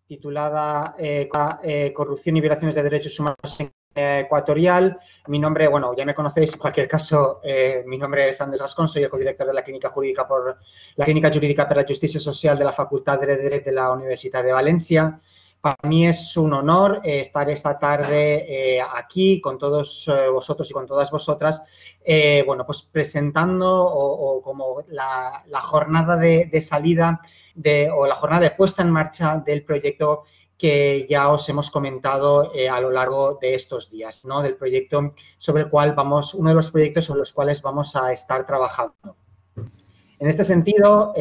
titulada Corrupción y violaciones de derechos humanos en Guinea Ecuatorial. Mi nombre, bueno, ya me conocéis, en cualquier caso, mi nombre es Andrés Gascón, soy el codirector de la Clínica Jurídica para la Justícia Social de la Facultad de Dret de la Universitat de València. Para mí es un honor estar esta tarde aquí con todos vosotros y con todas vosotras, bueno, pues presentando o como la jornada de salida o la jornada de puesta en marcha del proyecto que ya os hemos comentado a lo largo de estos días, ¿no? Del proyecto sobre el cual uno de los proyectos sobre los cuales vamos a estar trabajando. En este sentido,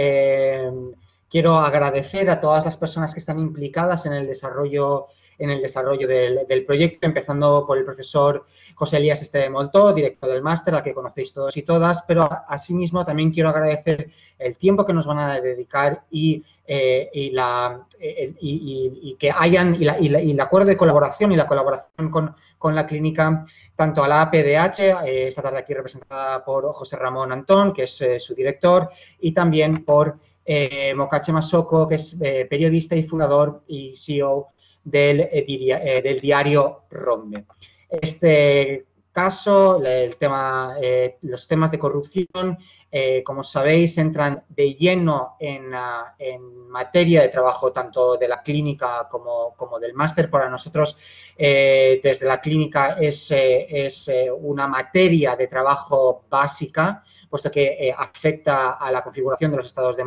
quiero agradecer a todas las personas que están implicadas en el desarrollo del proyecto, empezando por el profesor José Elías Esteve Moltó, director del máster, al que conocéis todos y todas, pero asimismo también quiero agradecer el tiempo que nos van a dedicar y el acuerdo de colaboración y la colaboración con la clínica, tanto a la APDH, esta tarde aquí representada por José Ramón Antón, que es su director, y también por Mokache Masoko, que es periodista y fundador y CEO del diario Rombe. Este caso, los temas de corrupción, como sabéis, entran de lleno en materia de trabajo tanto de la clínica como del máster. Para nosotros, desde la clínica, es una materia de trabajo básica, puesto que afecta a la configuración de los estados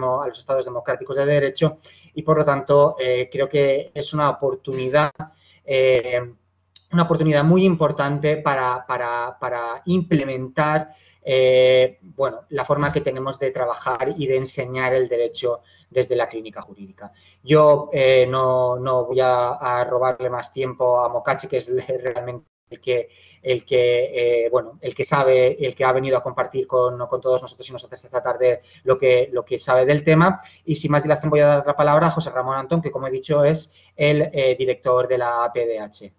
democráticos de derecho y, por lo tanto, creo que es una oportunidad muy importante para implementar bueno, la forma que tenemos de trabajar y de enseñar el derecho desde la clínica jurídica. Yo no voy a robarle más tiempo a Mokache, que es realmente el que sabe, el que ha venido a compartir con todos nosotros y nosotras esta tarde lo que sabe del tema. Y sin más dilación voy a dar la palabra a José Ramón Antón, que, como he dicho, es el director de la APDH.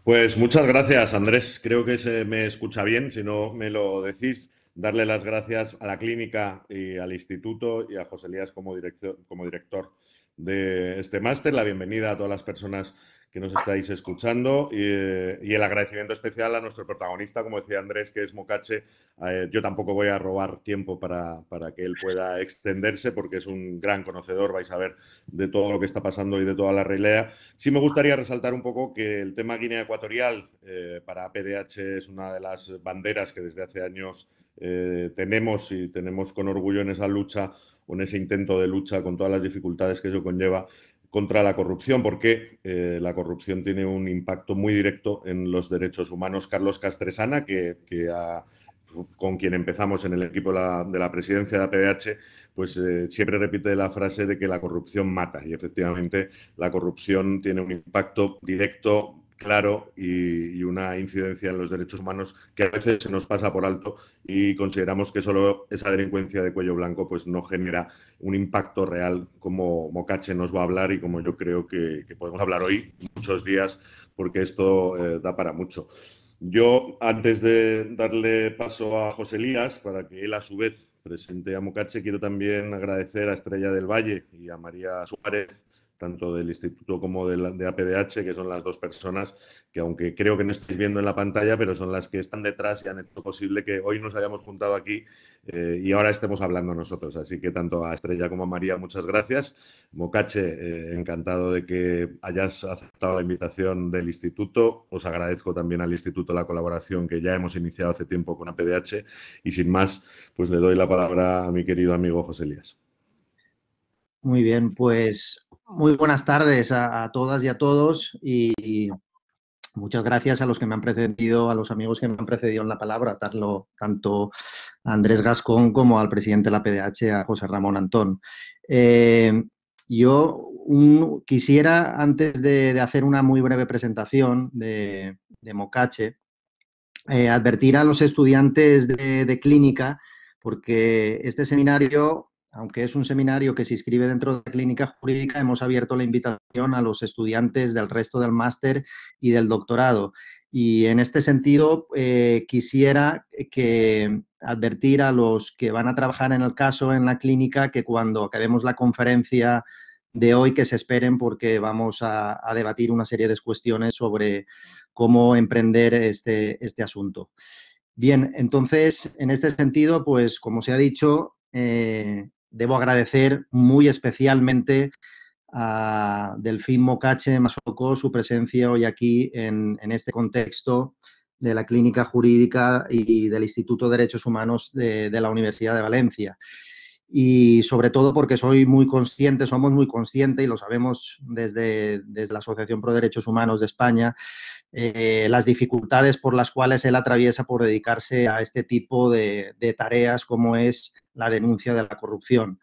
Pues muchas gracias, Andrés. Creo que se me escucha bien, si no me lo decís. Darle las gracias a la clínica y al instituto y a José Elías como director de este máster. La bienvenida a todas las personas que nos estáis escuchando y el agradecimiento especial a nuestro protagonista, como decía Andrés, que es Mokache. Yo tampoco voy a robar tiempo para que él pueda extenderse, porque es un gran conocedor, vais a ver, de todo lo que está pasando y de toda la relea. Sí me gustaría resaltar un poco que el tema Guinea Ecuatorial para APDH es una de las banderas que desde hace años tenemos con orgullo en esa lucha o en ese intento de lucha con todas las dificultades que eso conlleva contra la corrupción, porque la corrupción tiene un impacto muy directo en los derechos humanos. Carlos Castresana, con quien empezamos en el equipo de la presidencia de APDH, pues siempre repite la frase de que la corrupción mata, y efectivamente la corrupción tiene un impacto directo, claro, y una incidencia en los derechos humanos que a veces se nos pasa por alto, y consideramos que solo esa delincuencia de cuello blanco pues no genera un impacto real, como Mokache nos va a hablar y como yo creo que podemos hablar hoy muchos días, porque esto da para mucho. Yo, antes de darle paso a José Elías, para que él a su vez presente a Mokache, quiero también agradecer a Estrella del Valle y a María Suárez, tanto del Instituto como de APDH, que son las dos personas que, aunque creo que no estáis viendo en la pantalla, pero son las que están detrás y han hecho posible que hoy nos hayamos juntado aquí y ahora estemos hablando nosotros. Así que tanto a Estrella como a María, muchas gracias. Mokache, encantado de que hayas aceptado la invitación del Instituto. Os agradezco también al Instituto la colaboración que ya hemos iniciado hace tiempo con APDH, y sin más, pues le doy la palabra a mi querido amigo José Elías. Muy bien, pues muy buenas tardes a todas y a todos, y muchas gracias a los que me han precedido, a los amigos que me han precedido en la palabra, tanto a Andrés Gascón como al presidente de la PDH, a José Ramón Antón. Yo quisiera, antes de hacer una muy breve presentación de Mokache, advertir a los estudiantes de clínica, porque este seminario, aunque es un seminario que se inscribe dentro de la clínica jurídica, hemos abierto la invitación a los estudiantes del resto del máster y del doctorado. Y en este sentido, quisiera advertir a los que van a trabajar en el caso en la clínica que cuando acabemos la conferencia de hoy que se esperen, porque vamos a debatir una serie de cuestiones sobre cómo emprender este asunto. Bien, entonces, en este sentido, pues como se ha dicho, debo agradecer muy especialmente a Delfín Mokache Masoko su presencia hoy aquí en este contexto de la Clínica Jurídica y del Instituto de Derechos Humanos de la Universidad de Valencia. Y sobre todo porque somos muy conscientes, y lo sabemos desde la Asociación Pro Derechos Humanos de España, las dificultades por las cuales él atraviesa por dedicarse a este tipo de tareas como es la denuncia de la corrupción.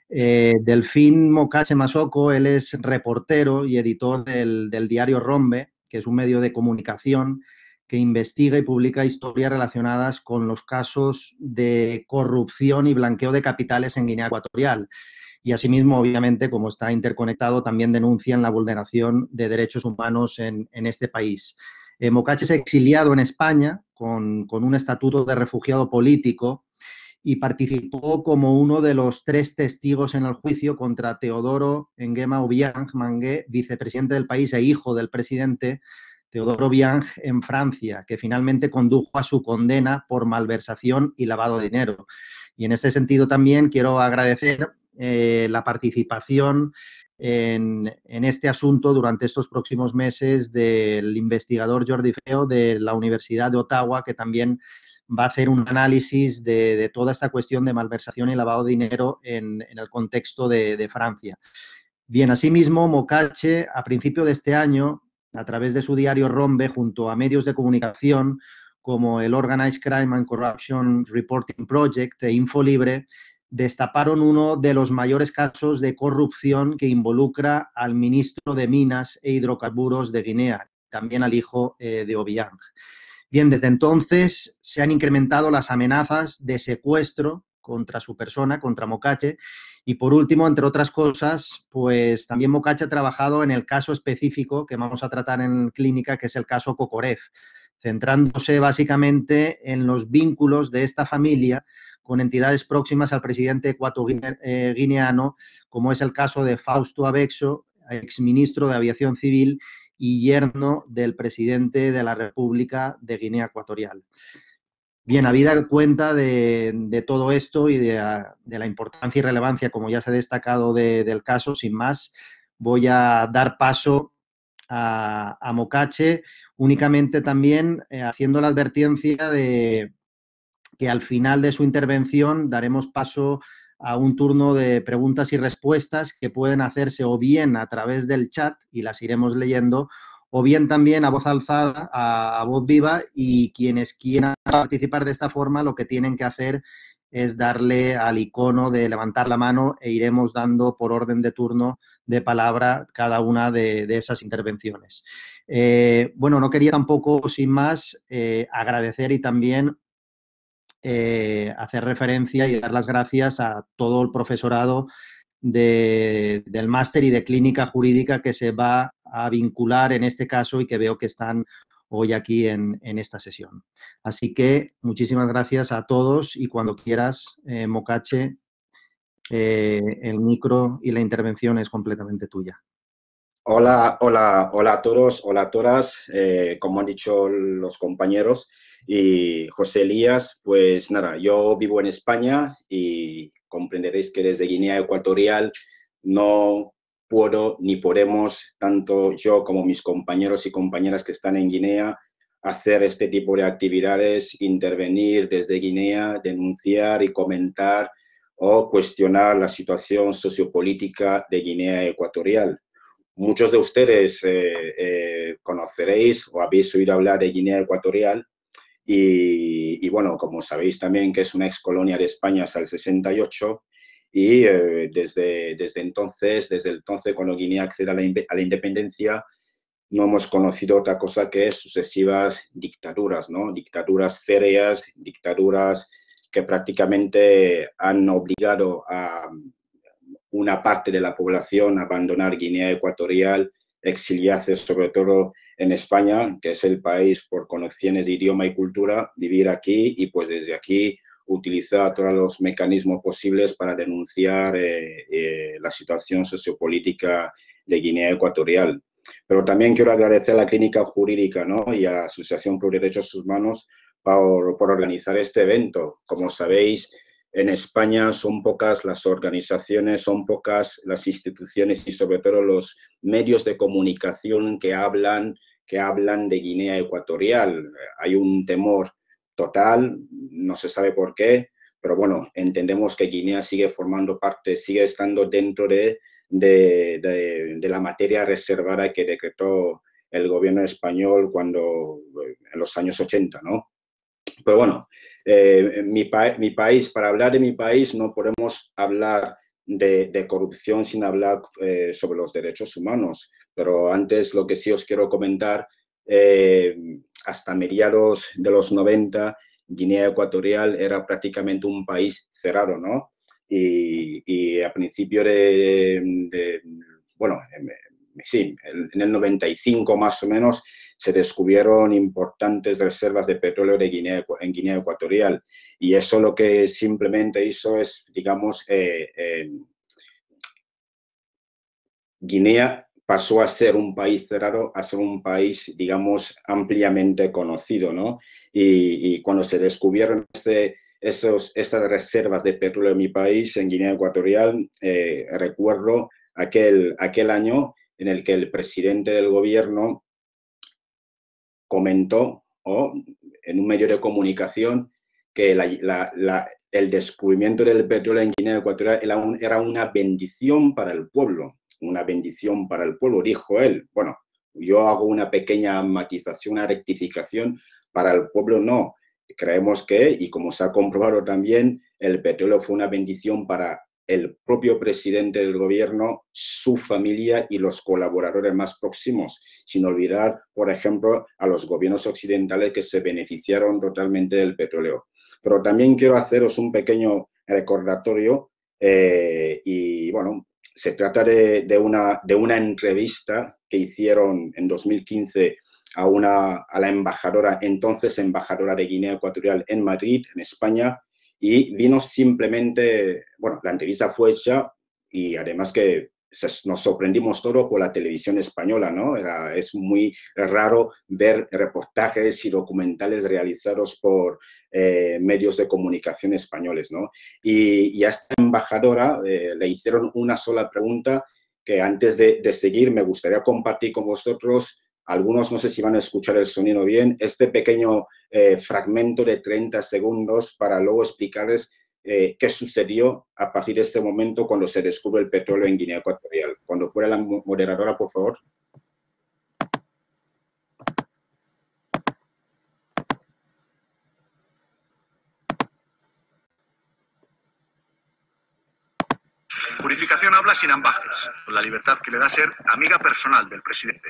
Delfín Mokache Masoko, él es reportero y editor del diario Rombe, que es un medio de comunicación que investiga y publica historias relacionadas con los casos de corrupción y blanqueo de capitales en Guinea Ecuatorial. Y asimismo, obviamente, como está interconectado, también denuncian la vulneración de derechos humanos en este país. Mokache es exiliado en España con un estatuto de refugiado político y participó como uno de los 3 testigos en el juicio contra Teodoro Nguema Obiang Mangué, vicepresidente del país e hijo del presidente Teodoro Obiang en Francia, que finalmente condujo a su condena por malversación y lavado de dinero. Y en este sentido también quiero agradecer la participación en este asunto durante estos próximos meses del investigador Jordi Feo de la Universidad de Ottawa, que también va a hacer un análisis de toda esta cuestión de malversación y lavado de dinero en el contexto de Francia. Bien, asimismo, Mokache, a principio de este año, a través de su diario Rombe, junto a medios de comunicación como el Organized Crime and Corruption Reporting Project e Infolibre, destaparon uno de los mayores casos de corrupción que involucra al ministro de Minas e Hidrocarburos de Guinea, también al hijo de Obiang. Bien, desde entonces se han incrementado las amenazas de secuestro contra su persona, contra Mokache, y por último, entre otras cosas, pues también Mokache ha trabajado en el caso específico que vamos a tratar en clínica, que es el caso Kokorev, centrándose básicamente en los vínculos de esta familia con entidades próximas al presidente ecuatoguineano, como es el caso de Fausto Abexo, exministro de Aviación Civil y yerno del presidente de la República de Guinea Ecuatorial. Bien, habida cuenta de todo esto y de la importancia y relevancia, como ya se ha destacado del caso, sin más, voy a dar paso a Mokache, únicamente también haciendo la advertencia de que al final de su intervención daremos paso a un turno de preguntas y respuestas que pueden hacerse o bien a través del chat, y las iremos leyendo, o bien también a voz alzada, a voz viva, y quienes quieran participar de esta forma lo que tienen que hacer es darle al icono de levantar la mano e iremos dando por orden de turno de palabra cada una de esas intervenciones. Bueno, no quería tampoco, sin más, agradecer y también hacer referencia y dar las gracias a todo el profesorado del máster y de clínica jurídica que se va a vincular en este caso y que veo que están hoy aquí en esta sesión. Así que muchísimas gracias a todos y cuando quieras, Mokache, el micro y la intervención es completamente tuya. Hola a todos, hola a todas, como han dicho los compañeros y José Elías, pues nada, yo vivo en España y comprenderéis que desde Guinea Ecuatorial no puedo ni podemos, tanto yo como mis compañeros y compañeras que están en Guinea, hacer este tipo de actividades, intervenir desde Guinea, denunciar y comentar o cuestionar la situación sociopolítica de Guinea Ecuatorial. Muchos de ustedes conoceréis o habéis oído hablar de Guinea Ecuatorial y bueno, como sabéis también que es una ex colonia de España hasta el 68 y desde el entonces cuando Guinea accede a la independencia no hemos conocido otra cosa que sucesivas dictaduras, ¿no? Dictaduras férreas, dictaduras que prácticamente han obligado a una parte de la población abandonar Guinea Ecuatorial, exiliarse sobre todo en España, que es el país por conexiones de idioma y cultura, vivir aquí y pues desde aquí utilizar todos los mecanismos posibles para denunciar la situación sociopolítica de Guinea Ecuatorial. Pero también quiero agradecer a la Clínica Jurídica, ¿no?, y a la Asociación por Derechos Humanos por organizar este evento. Como sabéis, en España son pocas las organizaciones, son pocas las instituciones y sobre todo los medios de comunicación que hablan de Guinea Ecuatorial. Hay un temor total, no se sabe por qué, pero bueno, entendemos que Guinea sigue formando parte, sigue estando dentro de la materia reservada que decretó el gobierno español en los años 80, ¿no? Pero bueno, mi país, para hablar de mi país no podemos hablar de corrupción sin hablar sobre los derechos humanos. Pero antes lo que sí os quiero comentar, hasta mediados de los 90, Guinea Ecuatorial era prácticamente un país cerrado, ¿no? Y a principio bueno, sí, en el 95 más o menos, se descubrieron importantes reservas de petróleo en Guinea Ecuatorial. Y eso lo que simplemente hizo es, digamos, Guinea pasó a ser un país cerrado a ser un país, digamos, ampliamente conocido, ¿no? Y cuando se descubrieron estas reservas de petróleo en mi país, en Guinea Ecuatorial, recuerdo aquel año en el que el presidente del gobierno comentó en un medio de comunicación que el descubrimiento del petróleo en Guinea Ecuatorial era una bendición para el pueblo. Una bendición para el pueblo, dijo él. Bueno, yo hago una pequeña matización, una rectificación. Para el pueblo no. Creemos que, y como se ha comprobado también, el petróleo fue una bendición para el propio presidente del gobierno, su familia y los colaboradores más próximos, sin olvidar, por ejemplo, a los gobiernos occidentales que se beneficiaron totalmente del petróleo. Pero también quiero haceros un pequeño recordatorio y, bueno, se trata de una entrevista que hicieron en 2015 a la embajadora, entonces embajadora de Guinea Ecuatorial en Madrid, en España, y vino simplemente, bueno, la entrevista fue hecha y además que nos sorprendimos todos por la televisión española, ¿no? Es muy raro ver reportajes y documentales realizados por medios de comunicación españoles, ¿no? Y a esta embajadora le hicieron una sola pregunta que antes de seguir me gustaría compartir con vosotros. Algunos no sé si van a escuchar el sonido bien, este pequeño fragmento de 30 segundos para luego explicarles qué sucedió a partir de este momento cuando se descubre el petróleo en Guinea Ecuatorial. Cuando pueda la moderadora, por favor. Purificación habla sin ambajes, con la libertad que le da ser amiga personal del presidente.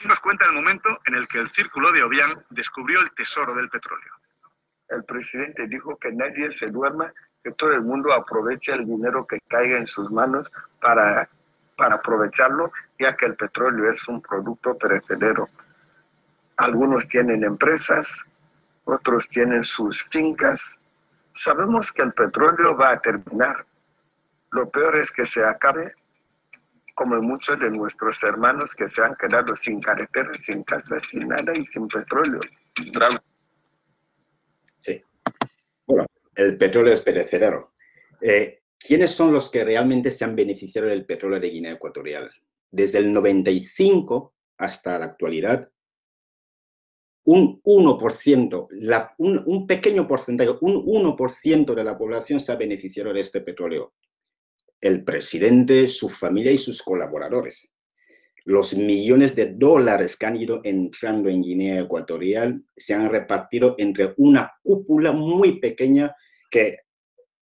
Nos cuenta el momento en el que el Círculo de Obiang descubrió el tesoro del petróleo. El presidente dijo que nadie se duerma, que todo el mundo aproveche el dinero que caiga en sus manos para aprovecharlo, ya que el petróleo es un producto perecedero. Algunos tienen empresas, otros tienen sus fincas. Sabemos que el petróleo va a terminar. Lo peor es que se acabe, como muchos de nuestros hermanos que se han quedado sin carreteras, sin casas, sin nada y sin petróleo. Sí. Bueno, el petróleo es perecedero. ¿Quiénes son los que realmente se han beneficiado del petróleo de Guinea Ecuatorial? Desde el 95 hasta la actualidad, un 1%, un pequeño porcentaje, un 1% de la población se ha beneficiado de este petróleo. El presidente, su familia y sus colaboradores. Los millones de dólares que han ido entrando en Guinea Ecuatorial se han repartido entre una cúpula muy pequeña que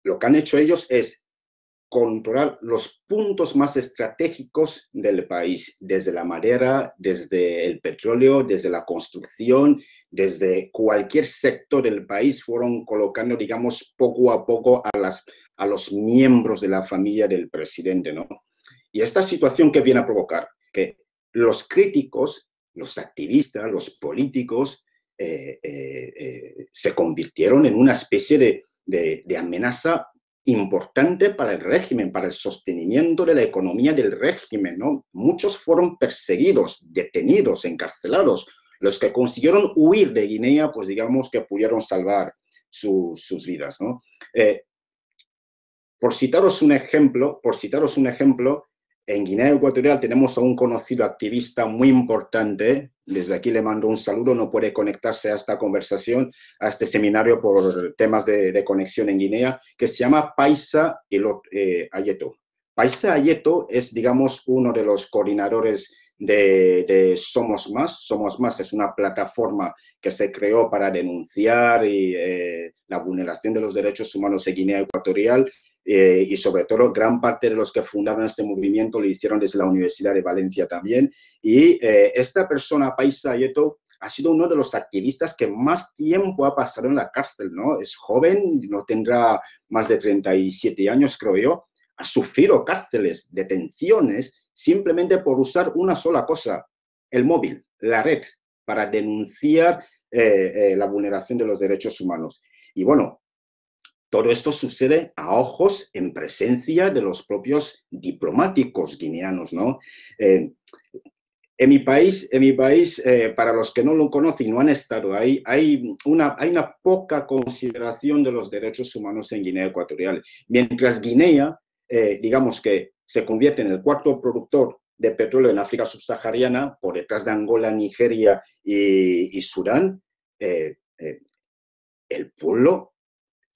lo que han hecho ellos es controlar los puntos más estratégicos del país, desde la madera, desde el petróleo, desde la construcción, desde cualquier sector del país fueron colocando, digamos, poco a poco a los miembros de la familia del presidente, ¿no? Y esta situación que viene a provocar que los críticos, los activistas, los políticos se convirtieron en una especie de amenaza importante para el régimen, para el sostenimiento de la economía del régimen, ¿no? Muchos fueron perseguidos, detenidos, encarcelados. Los que consiguieron huir de Guinea, pues digamos que pudieron salvar sus vidas, ¿no? Por citaros un ejemplo, en Guinea Ecuatorial tenemos a un conocido activista muy importante, desde aquí le mando un saludo, no puede conectarse a esta conversación, a este seminario por temas de conexión en Guinea, que se llama Paisa Ayeto. Paisa Ayeto es, digamos, uno de los coordinadores de Somos Más. Somos Más es una plataforma que se creó para denunciar la vulneración de los derechos humanos en Guinea Ecuatorial. Y sobre todo gran parte de los que fundaron este movimiento lo hicieron desde la Universidad de Valencia también. Y esta persona, Paisa Ayeto, ha sido uno de los activistas que más tiempo ha pasado en la cárcel, ¿no? Es joven, no tendrá más de 37 años, creo yo. Ha sufrido cárceles, detenciones, simplemente por usar una sola cosa, el móvil, la red, para denunciar la vulneración de los derechos humanos. Y bueno, todo esto sucede a ojos, en presencia de los propios diplomáticos guineanos, ¿no? En mi país, para los que no lo conocen y no han estado ahí, hay una poca consideración de los derechos humanos en Guinea Ecuatorial. Mientras Guinea, digamos que se convierte en el cuarto productor de petróleo en África subsahariana, por detrás de Angola, Nigeria y Sudán, el pueblo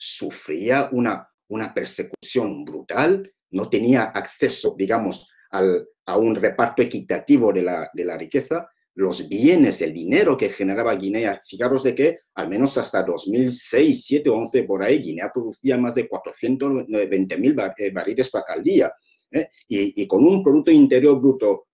sufría una persecución brutal, no tenía acceso, digamos, a un reparto equitativo de la riqueza, los bienes, el dinero que generaba Guinea. Fijaros de que al menos hasta 2006, 7, 11 por ahí, Guinea producía más de 420.000 barriles al día, y con un Producto Interior Bruto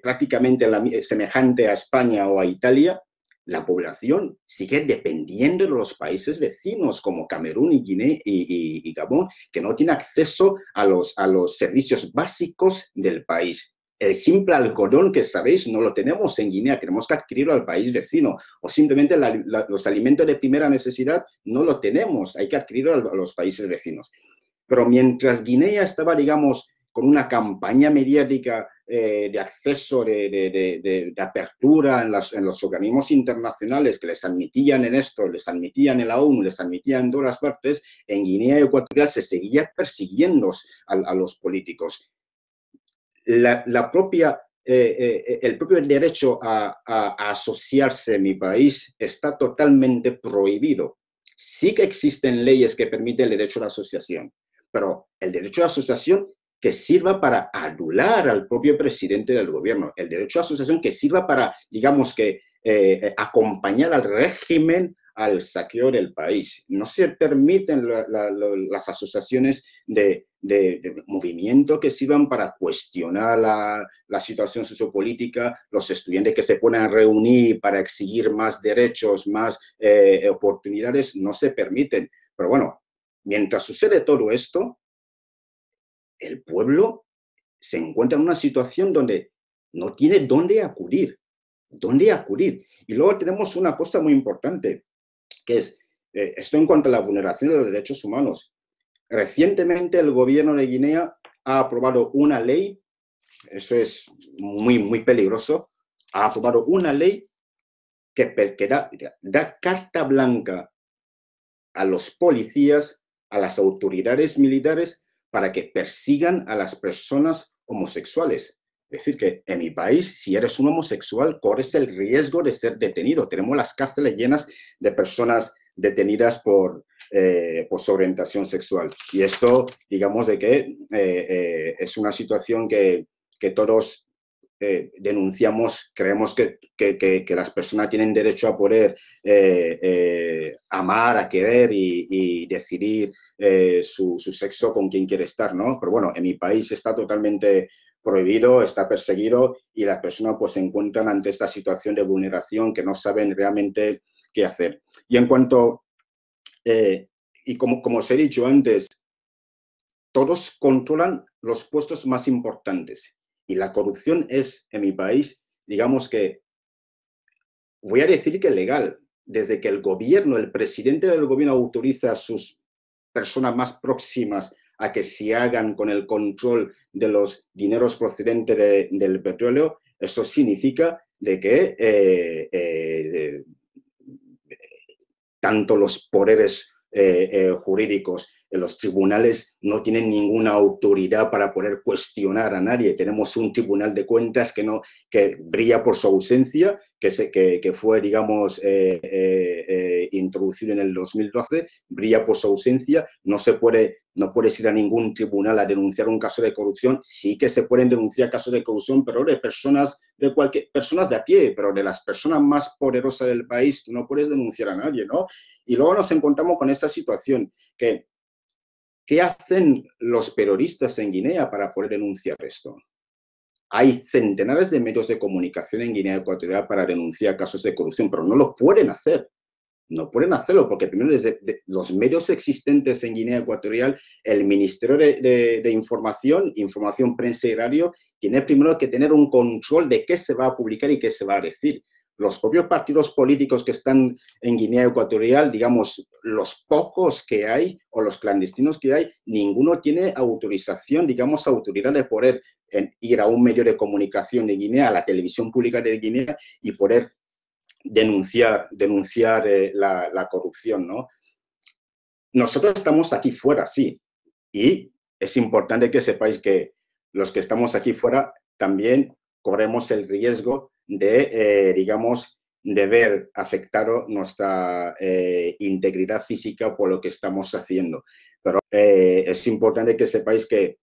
prácticamente semejante a España o a Italia. La población sigue dependiendo de los países vecinos como Camerún y Guinea y Gabón, que no tiene acceso a los servicios básicos del país. El simple algodón que sabéis no lo tenemos en Guinea, tenemos que adquirirlo al país vecino, o simplemente los alimentos de primera necesidad no lo tenemos, hay que adquirirlo a los países vecinos. Pero mientras Guinea estaba, digamos, con una campaña mediática de acceso, de apertura en los organismos internacionales que les admitían en esto, les admitían en la ONU, les admitían en todas las partes, en Guinea Ecuatorial se seguía persiguiendo a los políticos. El propio derecho a asociarse en mi país está totalmente prohibido. Sí que existen leyes que permiten el derecho a la asociación, pero el derecho a la asociación que sirva para adular al propio presidente del gobierno, el derecho a asociación que sirva para, digamos que, acompañar al régimen al saqueo del país. No se permiten las asociaciones de movimiento que sirvan para cuestionar la situación sociopolítica, los estudiantes que se ponen a reunir para exigir más derechos, más oportunidades, no se permiten. Pero bueno, mientras sucede todo esto, el pueblo se encuentra en una situación donde no tiene dónde acudir. Y luego tenemos una cosa muy importante, que es esto en cuanto a la vulneración de los derechos humanos. Recientemente el gobierno de Guinea ha aprobado una ley, eso es muy, muy peligroso, ha aprobado una ley que da carta blanca a los policías, a las autoridades militares, para que persigan a las personas homosexuales. Es decir, que en mi país, si eres un homosexual, corres el riesgo de ser detenido. Tenemos las cárceles llenas de personas detenidas por su orientación sexual. Y esto, digamos, de que es una situación que todos denunciamos, creemos que las personas tienen derecho a poder amar, a querer y decidir su sexo con quien quiere estar, ¿no? Pero bueno, en mi país está totalmente prohibido, está perseguido y las personas pues se encuentran ante esta situación de vulneración que no saben realmente qué hacer. Y en cuanto, y como os he dicho antes, todos controlan los puestos más importantes. Y la corrupción es, en mi país, digamos que voy a decir que legal. Desde que el gobierno, el presidente del gobierno autoriza a sus personas más próximas a que se hagan con el control de los dineros procedentes del petróleo, eso significa de que tanto los poderes jurídicos en los tribunales no tienen ninguna autoridad para poder cuestionar a nadie. Tenemos un tribunal de cuentas que brilla por su ausencia, que fue, digamos, introducido en el 2012, brilla por su ausencia. No puedes ir a ningún tribunal a denunciar un caso de corrupción. Sí que se pueden denunciar casos de corrupción, pero de personas de a pie, pero de las personas más poderosas del país, tú no puedes denunciar a nadie, ¿no? Y luego nos encontramos con esta situación que ¿qué hacen los periodistas en Guinea para poder denunciar esto? Hay centenares de medios de comunicación en Guinea Ecuatorial para denunciar casos de corrupción, pero no lo pueden hacer. No pueden hacerlo porque primero desde los medios existentes en Guinea Ecuatorial, el Ministerio de Información, Prensa y Radio, tiene primero que tener un control de qué se va a publicar y qué se va a decir. Los propios partidos políticos que están en Guinea Ecuatorial, digamos, los pocos que hay o los clandestinos que hay, ninguno tiene autorización, digamos, autoridad de poder ir a un medio de comunicación de Guinea, a la televisión pública de Guinea y poder denunciar la corrupción, ¿no? Nosotros estamos aquí fuera, sí, y es importante que sepáis que los que estamos aquí fuera también corremos el riesgo de, digamos, de ver afectado nuestra integridad física por lo que estamos haciendo. Pero es importante que sepáis que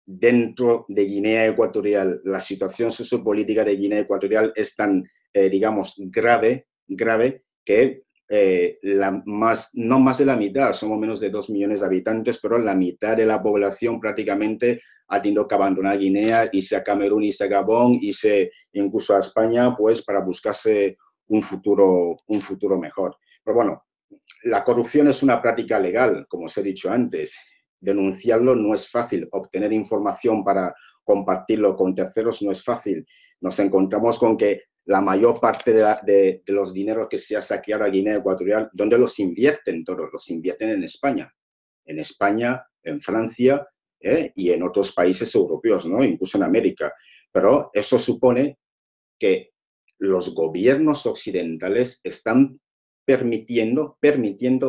dentro de Guinea Ecuatorial, la situación sociopolítica de Guinea Ecuatorial es tan, digamos, grave que no más de la mitad, somos menos de 2 millones de habitantes, pero la mitad de la población prácticamente ha tenido que abandonar Guinea, irse a Camerún, irse a Gabón, irse incluso a España, pues para buscarse un futuro mejor. Pero bueno, la corrupción es una práctica legal, como os he dicho antes. Denunciarlo no es fácil, obtener información para compartirlo con terceros no es fácil. Nos encontramos con que la mayor parte de los dineros que se ha saqueado a Guinea Ecuatorial, ¿dónde los invierten todos? Los invierten en España, en Francia y en otros países europeos, ¿no? Incluso en América. Pero eso supone que los gobiernos occidentales están permitiendo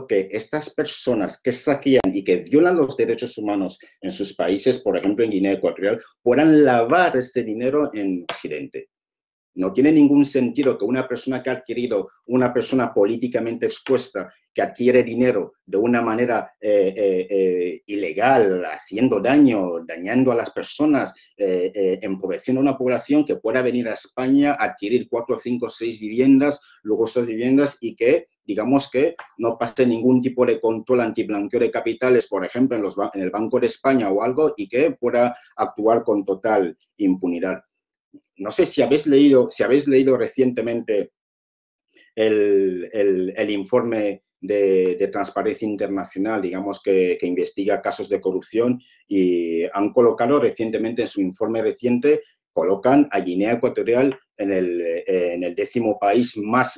que estas personas que saquean y que violan los derechos humanos en sus países, por ejemplo en Guinea Ecuatorial, puedan lavar ese dinero en Occidente. No tiene ningún sentido que una persona que ha adquirido, una persona políticamente expuesta, que adquiere dinero de una manera ilegal, haciendo daño, dañando a las personas, empobreciendo a una población, que pueda venir a España, adquirir 4, 5, 6 viviendas, lujosas viviendas y que, digamos que no pase ningún tipo de control antiblanqueo de capitales, por ejemplo, en el Banco de España o algo, y que pueda actuar con total impunidad. No sé si habéis leído recientemente el informe de Transparencia Internacional, digamos, que investiga casos de corrupción, y han colocado recientemente en su informe reciente, colocan a Guinea Ecuatorial en el 10º país más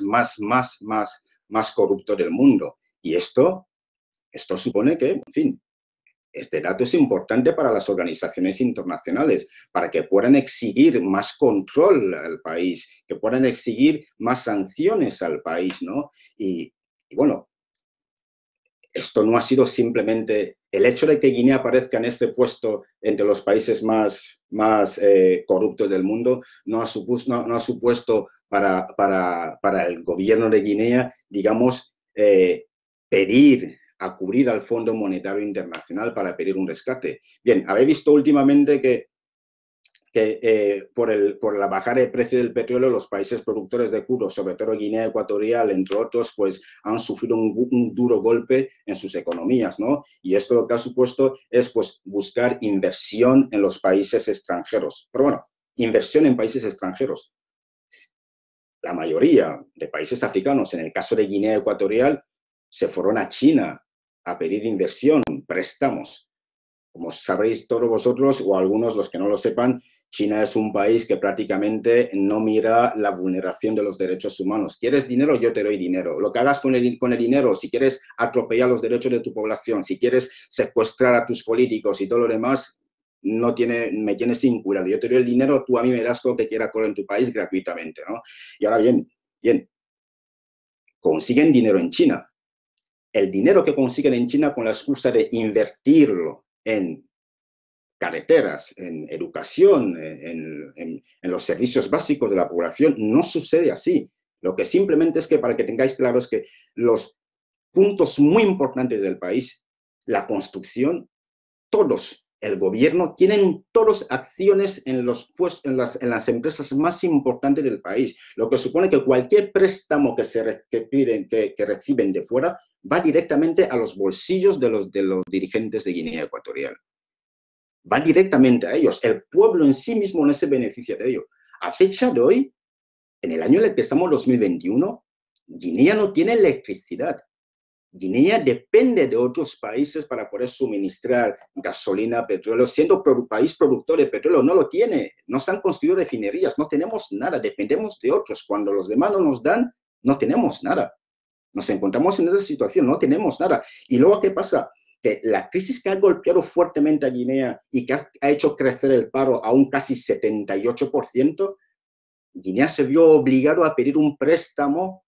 corrupto del mundo. Y esto supone que, en fin, este dato es importante para las organizaciones internacionales, para que puedan exigir más control al país, que puedan exigir más sanciones al país, ¿no? Y bueno, esto no ha sido simplemente el hecho de que Guinea aparezca en este puesto entre los países más corruptos del mundo, no ha supuesto para el gobierno de Guinea, digamos, acudir al Fondo Monetario Internacional para pedir un rescate. Bien, habéis visto últimamente que por la bajada de precio del petróleo, los países productores de crudo, sobre todo Guinea Ecuatorial, entre otros, pues han sufrido un duro golpe en sus economías, ¿no? Y esto lo que ha supuesto es, pues, buscar inversión en los países extranjeros. Pero bueno, inversión en países extranjeros. La mayoría de países africanos, en el caso de Guinea Ecuatorial, se fueron a China a pedir inversión, préstamos. Como sabréis todos vosotros, o algunos los que no lo sepan, China es un país que prácticamente no mira la vulneración de los derechos humanos. ¿Quieres dinero? Yo te doy dinero. Lo que hagas con el dinero, si quieres atropellar los derechos de tu población, si quieres secuestrar a tus políticos y todo lo demás, me tienes sin cuidado. Yo te doy el dinero, tú a mí me das lo que quieras en tu país gratuitamente, ¿no? Y ahora bien, consiguen dinero en China. El dinero que consiguen en China con la excusa de invertirlo en carreteras, en educación, en los servicios básicos de la población, no sucede así. Lo que simplemente es que, para que tengáis claro, es que los puntos muy importantes del país, la construcción, todos, el gobierno, tienen todas acciones en las empresas más importantes del país, lo que supone que cualquier préstamo que reciben de fuera va directamente a los bolsillos de los dirigentes de Guinea Ecuatorial. Va directamente a ellos. El pueblo en sí mismo no se beneficia de ello. A fecha de hoy, en el año en el que estamos, 2021, Guinea no tiene electricidad. Guinea depende de otros países para poder suministrar gasolina, petróleo. Siendo país productor de petróleo, no lo tiene. No se han construido refinerías, no tenemos nada. Dependemos de otros. Cuando los demás no nos dan, no tenemos nada. Nos encontramos en esa situación, no tenemos nada. Y luego, ¿qué pasa? Que la crisis que ha golpeado fuertemente a Guinea y que ha hecho crecer el paro a un casi 78%, Guinea se vio obligado a pedir un préstamo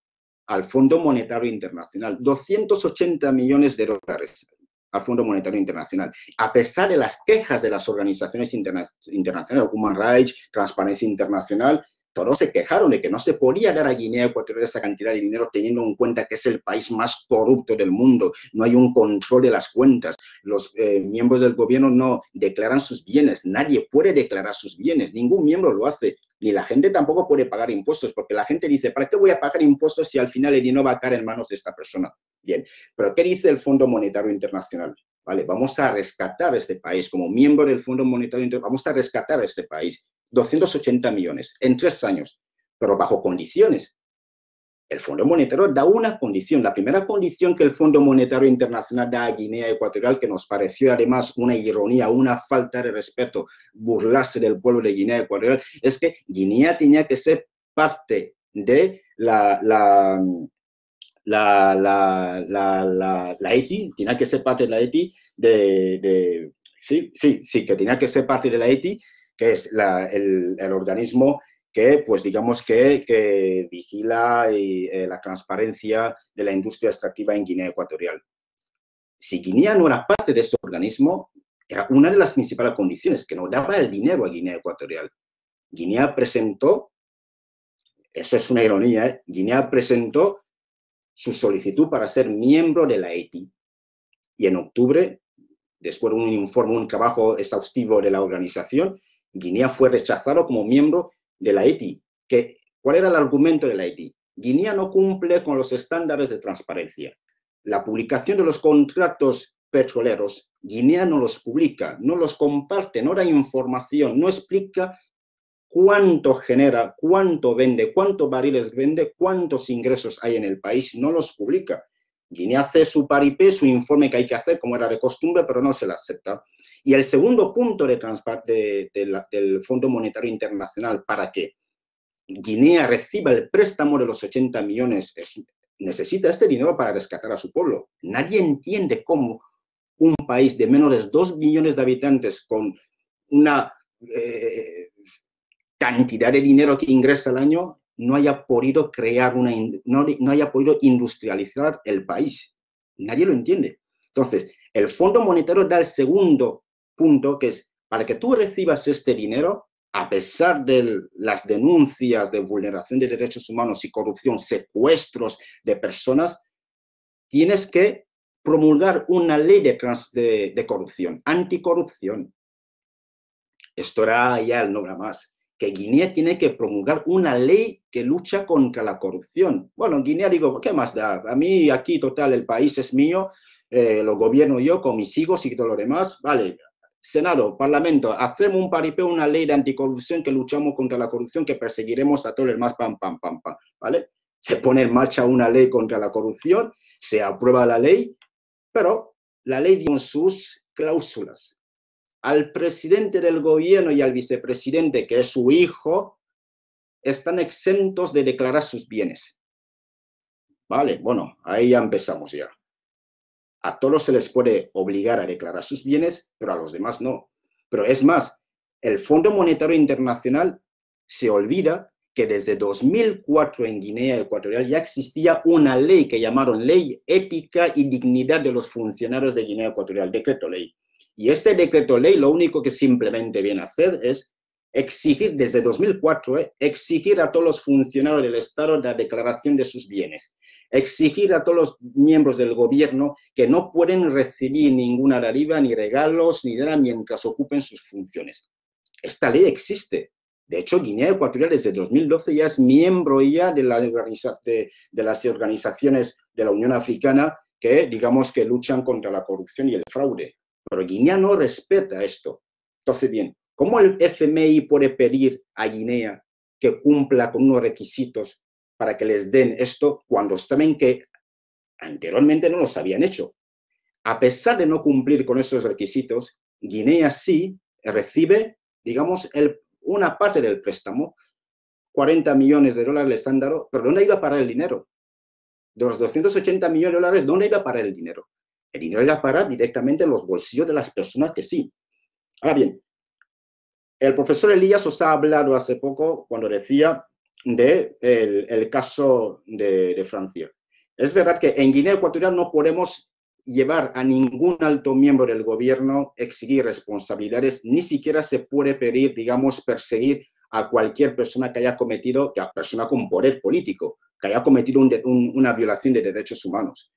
al Fondo Monetario Internacional, 280 millones de dólares al Fondo Monetario Internacional, a pesar de las quejas de las organizaciones internacionales, Human Rights, Transparencia Internacional. Todos se quejaron de que no se podía dar a Guinea Ecuatorial esa cantidad de dinero, teniendo en cuenta que es el país más corrupto del mundo. No hay un control de las cuentas. Los miembros del gobierno no declaran sus bienes. Nadie puede declarar sus bienes. Ningún miembro lo hace. Ni la gente tampoco puede pagar impuestos, porque la gente dice, ¿para qué voy a pagar impuestos si al final el dinero va a caer en manos de esta persona? Bien, pero ¿qué dice el Fondo Monetario Internacional? Vale, vamos a rescatar este país. Como miembro del Fondo Monetario Internacional, vamos a rescatar a este país. 280 millones en 3 años, pero bajo condiciones. El Fondo Monetario da una condición. La primera condición que el Fondo Monetario Internacional da a Guinea Ecuatorial, que nos pareció además una ironía, una falta de respeto, burlarse del pueblo de Guinea Ecuatorial, es que Guinea tenía que ser parte de la ETI, tenía que ser parte de la ETI, que tenía que ser parte de la ETI, que es el organismo que, pues digamos que vigila la transparencia de la industria extractiva en Guinea Ecuatorial. Si Guinea no era parte de ese organismo, era una de las principales condiciones, que no daba el dinero a Guinea Ecuatorial. Guinea presentó, eso es una ironía, Guinea presentó su solicitud para ser miembro de la ETI. Y en octubre, después de un informe, un trabajo exhaustivo de la organización, Guinea fue rechazado como miembro de la ETI. ¿Cuál era el argumento de la ETI? Guinea no cumple con los estándares de transparencia. La publicación de los contratos petroleros, Guinea no los publica, no los comparte, no da información, no explica cuánto genera, cuánto vende, cuántos barriles vende, cuántos ingresos hay en el país, no los publica. Guinea hace su paripé, su informe que hay que hacer, como era de costumbre, pero no se la acepta. Y el segundo punto del Fondo Monetario Internacional para que Guinea reciba el préstamo de los 80 millones, necesita este dinero para rescatar a su pueblo. Nadie entiende cómo un país de menos de 2 millones de habitantes con una cantidad de dinero que ingresa al año no haya podido crear no haya podido industrializar el país. Nadie lo entiende. Entonces, el Fondo Monetario da el segundo punto, que es, para que tú recibas este dinero, a pesar de las denuncias de vulneración de derechos humanos y corrupción, secuestros de personas, tienes que promulgar una ley de corrupción, anticorrupción. Esto era ya el nombre más. Que Guinea tiene que promulgar una ley que lucha contra la corrupción. Bueno, en Guinea digo, ¿qué más da? A mí aquí, total, el país es mío, lo gobierno yo con mis hijos y todo lo demás. Vale, Senado, Parlamento, hacemos un paripé, una ley de anticorrupción que luchamos contra la corrupción, que perseguiremos a todo el demás, pam, pam, pam, pam, ¿vale? Se pone en marcha una ley contra la corrupción, se aprueba la ley, pero la ley dio sus cláusulas. al presidente del gobierno y al vicepresidente, que es su hijo, están exentos de declarar sus bienes. Vale, bueno, ahí ya empezamos ya. A todos se les puede obligar a declarar sus bienes, pero a los demás no. Pero es más, el Fondo Monetario Internacional se olvida que desde 2004 en Guinea Ecuatorial ya existía una ley que llamaron Ley Ética y Dignidad de los Funcionarios de Guinea Ecuatorial, decreto ley. Y este decreto ley lo único que simplemente viene a hacer es exigir, desde 2004, exigir a todos los funcionarios del Estado la declaración de sus bienes. Exigir a todos los miembros del gobierno que no pueden recibir ninguna dádiva, ni regalos, ni nada mientras ocupen sus funciones. Esta ley existe. De hecho, Guinea Ecuatorial desde 2012 ya es miembro ya de las organizaciones de la Unión Africana que, digamos, que luchan contra la corrupción y el fraude. Pero Guinea no respeta esto. Entonces, bien, ¿cómo el FMI puede pedir a Guinea que cumpla con unos requisitos para que les den esto cuando saben que anteriormente no los habían hecho? A pesar de no cumplir con esos requisitos, Guinea sí recibe, digamos, una parte del préstamo, 40 millones de dólares les han dado, pero ¿dónde iba a parar el dinero? De los 280 millones de dólares, ¿dónde iba a parar el dinero? El dinero iba a parar directamente en los bolsillos de las personas que sí. Ahora bien, el profesor Elías os ha hablado hace poco cuando decía el caso de Francia. Es verdad que en Guinea Ecuatorial no podemos llevar a ningún alto miembro del gobierno, exigir responsabilidades, ni siquiera se puede pedir, digamos, perseguir a cualquier persona que haya cometido, a persona con poder político, que haya cometido una violación de derechos humanos.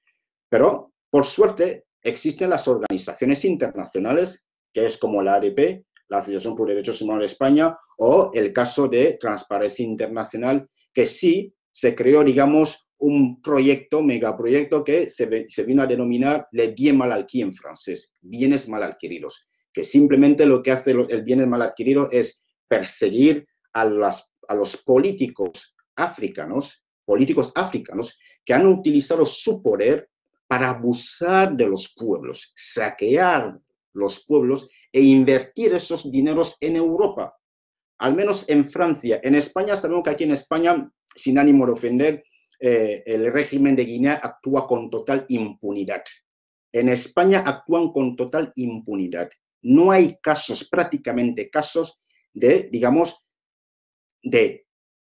Pero, por suerte, existen las organizaciones internacionales, que es como la ADP, la Asociación por Derechos Humanos de España, o el caso de Transparencia Internacional, que sí se creó, digamos, un proyecto, megaproyecto, que se vino a denominar le bien mal acquis en francés, bienes mal adquiridos, que simplemente lo que hace el bienes mal adquirido es perseguir a los políticos africanos que han utilizado su poder para abusar de los pueblos, saquear los pueblos e invertir esos dineros en Europa, al menos en Francia. En España, sabemos que aquí en España, sin ánimo de ofender, el régimen de Guinea actúa con total impunidad. En España actúan con total impunidad. No hay casos, prácticamente casos de, digamos, de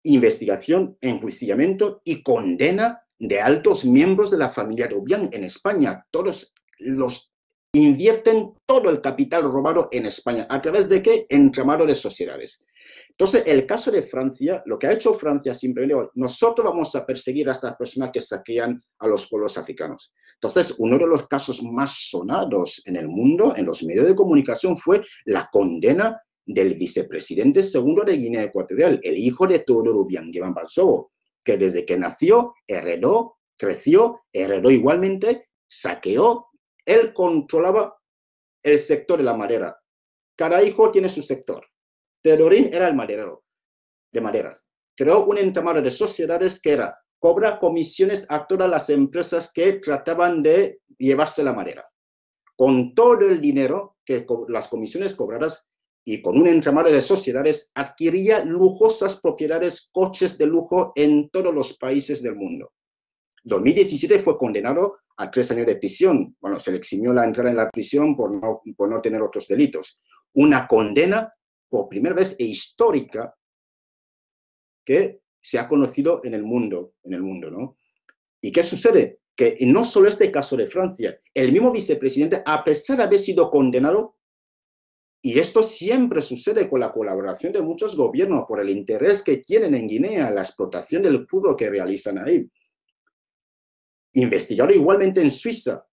investigación, enjuiciamiento y condena de altos miembros de la familia de Obiang en España. Todos los invierten todo el capital robado en España. ¿A través de qué? Entramado de sociedades. Entonces, el caso de Francia, lo que ha hecho Francia simplemente, nosotros vamos a perseguir a estas personas que saquean a los pueblos africanos. Entonces, uno de los casos más sonados en el mundo, en los medios de comunicación, fue la condena del vicepresidente segundo de Guinea Ecuatorial, el hijo de Teodoro Obiang Bansogo, que desde que nació, heredó, creció, heredó igualmente, saqueó. Él controlaba el sector de la madera. Cada hijo tiene su sector. Teodorín era el maderero de maderas. Creó un entramado de sociedades que era cobra comisiones a todas las empresas que trataban de llevarse la madera. Con todo el dinero que las comisiones cobradas y con un entramado de sociedades adquiría lujosas propiedades, coches de lujo en todos los países del mundo. 2017 fue condenado a 3 años de prisión. Bueno, se le eximió la entrada en la prisión por no tener otros delitos. Una condena por primera vez e histórica que se ha conocido en el mundo, ¿no? ¿Y qué sucede? Que no solo este caso de Francia, el mismo vicepresidente, a pesar de haber sido condenado, y esto siempre sucede con la colaboración de muchos gobiernos por el interés que tienen en Guinea, la explotación del crudo que realizan ahí, investigado igualmente en Suiza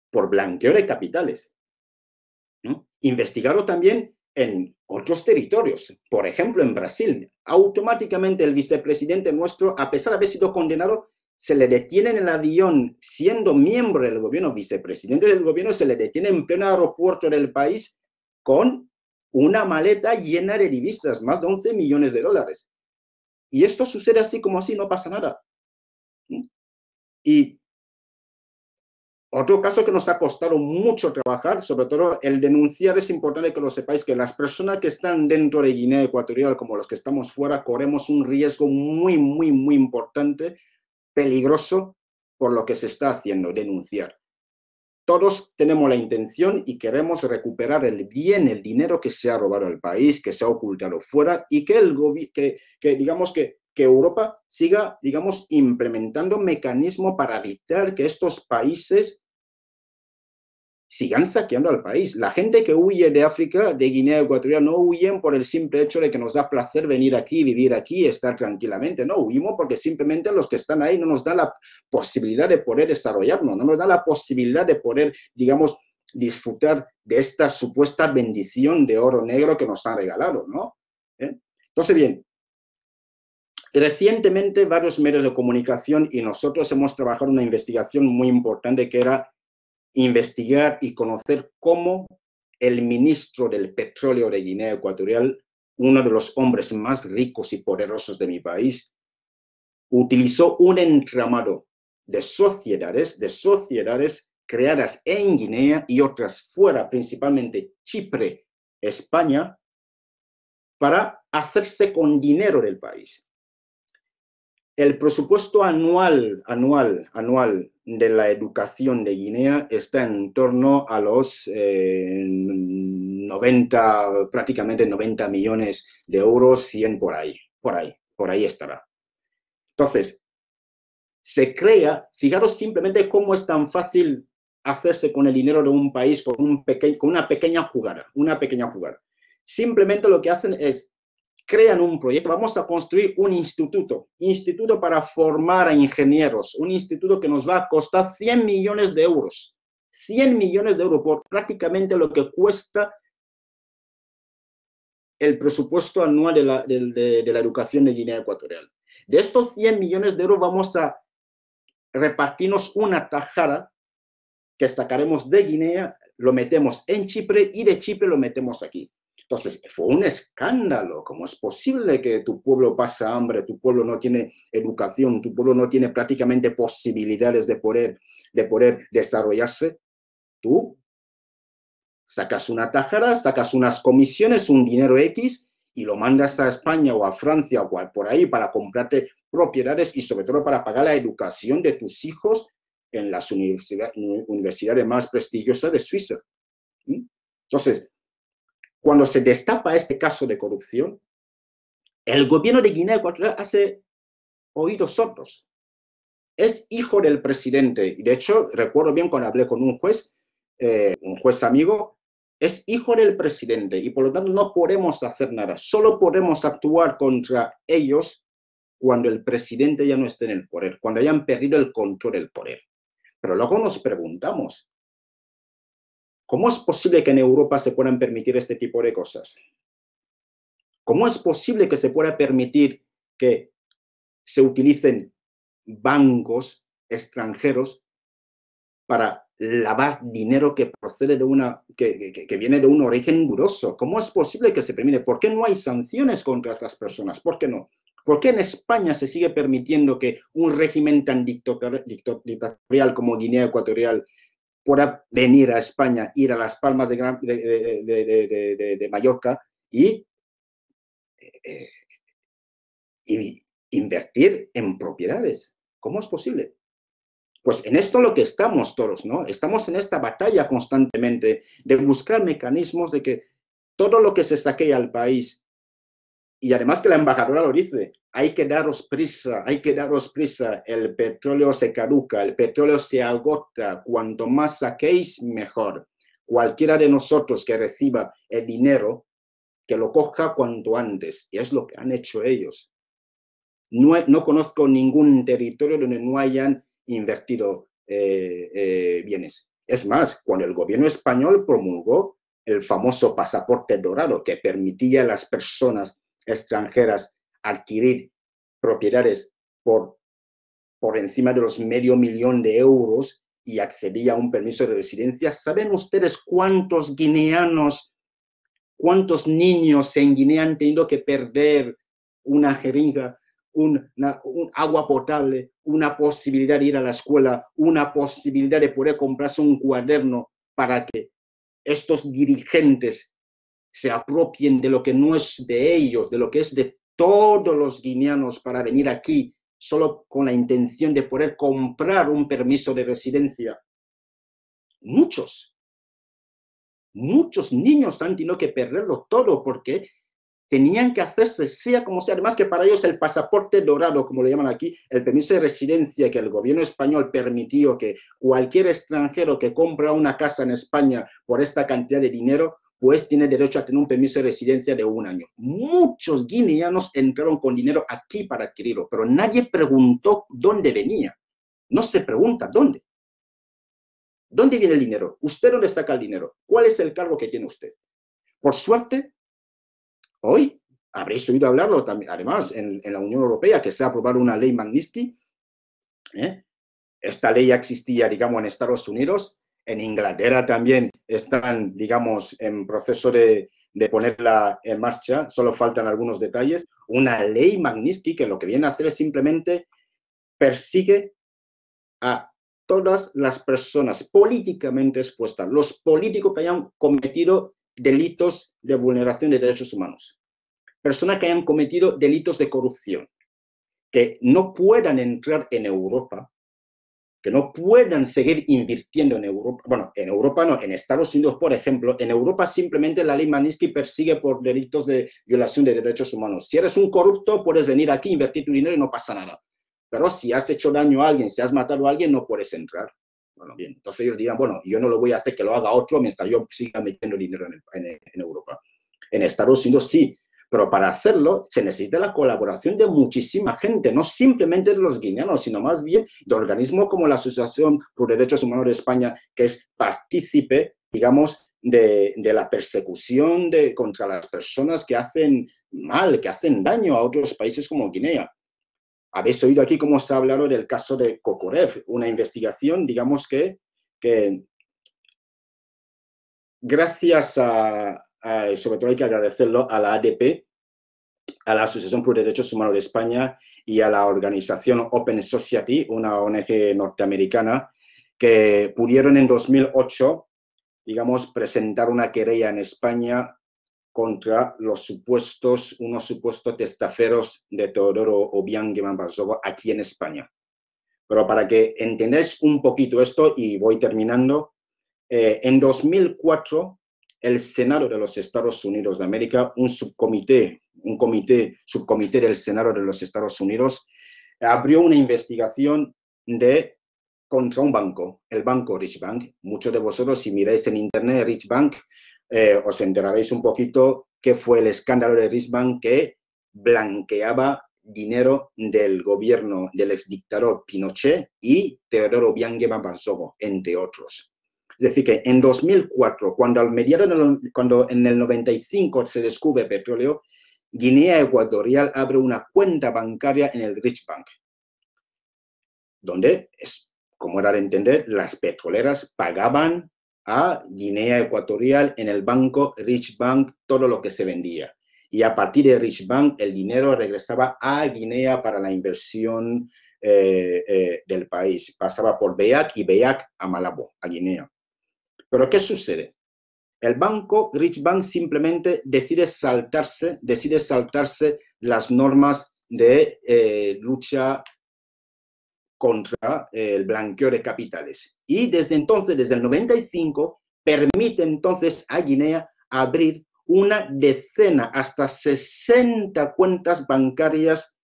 por blanqueo de capitales, ¿no? Investigado también en otros territorios, por ejemplo en Brasil. Automáticamente el vicepresidente nuestro, a pesar de haber sido condenado, se le detiene en el avión, siendo miembro del gobierno, vicepresidente del gobierno, se le detiene en pleno aeropuerto del país con una maleta llena de divisas, más de 11 millones de dólares. Y esto sucede así como así, no pasa nada. Y Otro caso que nos ha costado mucho trabajar, sobre todo el denunciar, es importante que lo sepáis, que las personas que están dentro de Guinea Ecuatorial, como los que estamos fuera, corremos un riesgo muy, muy, muy importante, peligroso, por lo que se está haciendo, denunciar. Todos tenemos la intención y queremos recuperar el bien, el dinero que se ha robado al país, que se ha ocultado fuera, y que digamos que Europa siga, digamos, implementando mecanismos para evitar que estos países sigan saqueando al país. La gente que huye de África, de Guinea Ecuatorial, no huyen por el simple hecho de que nos da placer venir aquí, vivir aquí, estar tranquilamente. No, huimos porque simplemente los que están ahí no nos dan la posibilidad de poder desarrollarnos, no nos dan la posibilidad de poder, digamos, disfrutar de esta supuesta bendición de oro negro que nos han regalado, ¿no? Entonces, bien, recientemente varios medios de comunicación y nosotros hemos trabajado una investigación muy importante que era investigar y conocer cómo el ministro del petróleo de Guinea Ecuatorial, uno de los hombres más ricos y poderosos de mi país, utilizó un entramado de sociedades creadas en Guinea y otras fuera, principalmente Chipre, España, para hacerse con dinero del país. El presupuesto anual de la educación de Guinea está en torno a los prácticamente 90 millones de euros, 100 por ahí estará. Entonces, se crea, fijaros simplemente cómo es tan fácil hacerse con el dinero de un país con una pequeña jugada, Simplemente lo que hacen es crean un proyecto, vamos a construir un instituto para formar a ingenieros, un instituto que nos va a costar 100 millones de euros, 100 millones de euros por prácticamente lo que cuesta el presupuesto anual de la educación de Guinea Ecuatorial. De estos 100 millones de euros vamos a repartirnos una tajada que sacaremos de Guinea, lo metemos en Chipre y de Chipre lo metemos aquí. Entonces, fue un escándalo. ¿Cómo es posible que tu pueblo pasa hambre, tu pueblo no tiene educación, tu pueblo no tiene prácticamente posibilidades de poder desarrollarse? Tú sacas una tajada, sacas unas comisiones, un dinero X, y lo mandas a España o a Francia o por ahí para comprarte propiedades y sobre todo para pagar la educación de tus hijos en las universidades más prestigiosas de Suiza. Entonces, cuando se destapa este caso de corrupción, el gobierno de Guinea Ecuatorial hace oídos sordos. Es hijo del presidente. Y de hecho, recuerdo bien cuando hablé con un juez amigo, es hijo del presidente y por lo tanto no podemos hacer nada. Solo podemos actuar contra ellos cuando el presidente ya no esté en el poder, cuando hayan perdido el control del poder. Pero luego nos preguntamos, ¿cómo es posible que en Europa se puedan permitir este tipo de cosas? ¿Cómo es posible que se pueda permitir que se utilicen bancos extranjeros para lavar dinero que procede que viene de un origen dudoso? ¿Cómo es posible que se permite? ¿Por qué no hay sanciones contra estas personas? ¿Por qué no? ¿Por qué en España se sigue permitiendo que un régimen tan dictatorial como Guinea Ecuatorial pueda venir a España, ir a Las Palmas de Mallorca y invertir en propiedades? ¿Cómo es posible? Pues en esto lo que estamos todos, ¿no? Estamos en esta batalla constantemente de buscar mecanismos de que todo lo que se saquee al país, y además que la embajadora lo dice, hay que daros prisa, el petróleo se caduca, el petróleo se agota, cuanto más saquéis, mejor. Cualquiera de nosotros que reciba el dinero, que lo coja cuanto antes, y es lo que han hecho ellos. No conozco ningún territorio donde no hayan invertido bienes. Es más, cuando el gobierno español promulgó el famoso pasaporte dorado que permitía a las personas extranjeras adquirir propiedades por encima de los $500,000 de euros y accedía a un permiso de residencia, ¿saben ustedes cuántos guineanos, cuántos niños en Guinea han tenido que perder una jeringa un agua potable, una posibilidad de ir a la escuela, una posibilidad de poder comprarse un cuaderno para que estos dirigentes se apropien de lo que no es de ellos, de lo que es de todos los guineanos para venir aquí solo con la intención de poder comprar un permiso de residencia. Muchos niños han tenido que perderlo todo porque tenían que hacerse, sea como sea, además que para ellos el pasaporte dorado, como le llaman aquí, el permiso de residencia que el gobierno español permitió que cualquier extranjero que compra una casa en España por esta cantidad de dinero, pues tiene derecho a tener un permiso de residencia de 1 año. Muchos guineanos entraron con dinero aquí para adquirirlo, pero nadie preguntó dónde venía. No se pregunta dónde. ¿Dónde viene el dinero? ¿Usted dónde saca el dinero? ¿Cuál es el cargo que tiene usted? Por suerte, hoy habréis oído hablarlo también, además, en la Unión Europea, que se ha aprobado una ley Magnitsky. Esta ley ya existía, digamos, en Estados Unidos. En Inglaterra también están, digamos, en proceso de ponerla en marcha. Solo faltan algunos detalles. Una ley Magnitsky que lo que viene a hacer es simplemente persigue a todas las personas políticamente expuestas, los políticos que hayan cometido delitos de vulneración de derechos humanos, personas que hayan cometido delitos de corrupción, que no puedan entrar en Europa, que no puedan seguir invirtiendo en Europa. Bueno, en Europa no, en Estados Unidos, por ejemplo, en Europa simplemente la ley Magnitsky persigue por delitos de violación de derechos humanos. Si eres un corrupto, puedes venir aquí, invertir tu dinero y no pasa nada. Pero si has hecho daño a alguien, si has matado a alguien, no puedes entrar. Bueno, bien, entonces ellos dirán, bueno, yo no lo voy a hacer que lo haga otro mientras yo siga metiendo dinero en Europa. En Estados Unidos sí, pero para hacerlo se necesita la colaboración de muchísima gente, no simplemente de los guineanos, sino más bien de organismos como la Asociación por Derechos Humanos de España, que es partícipe, digamos, de la persecución contra las personas que hacen mal, que hacen daño a otros países como Guinea. Habéis oído aquí cómo se ha hablado del caso de Kokorev, una investigación, digamos, que gracias sobre todo hay que agradecerlo a la ADP, a la Asociación por Derechos Humanos de España y a la organización Open Society, una ONG norteamericana, que pudieron en 2008, digamos, presentar una querella en España contra unos supuestos testaferros de Teodoro Obiang Nguema aquí en España. Pero para que entendáis un poquito esto, y voy terminando, en 2004, el Senado de los Estados Unidos de América, un subcomité del Senado de los Estados Unidos, abrió una investigación contra un banco, el banco Rich Bank. Muchos de vosotros, si miráis en internet Rich Bank, os enteraréis un poquito qué fue el escándalo de Rich Bank, que blanqueaba dinero del gobierno del exdictador Pinochet y Teodoro Obiang Nguema, entre otros. Es decir, que en 2004, cuando en el 95 se descubre petróleo, Guinea Ecuatorial abre una cuenta bancaria en el Rich Bank, donde, como era de entender, las petroleras pagaban a Guinea Ecuatorial en el banco Rich Bank todo lo que se vendía. Y a partir de Rich Bank el dinero regresaba a Guinea para la inversión del país. Pasaba por BEAC y BEAC a Malabo, a Guinea. Pero ¿qué sucede? El banco Rich Bank simplemente decide saltarse las normas de lucha contra el blanqueo de capitales. Y desde entonces, desde el 95, permite entonces a Guinea abrir una decena, hasta 60 cuentas bancarias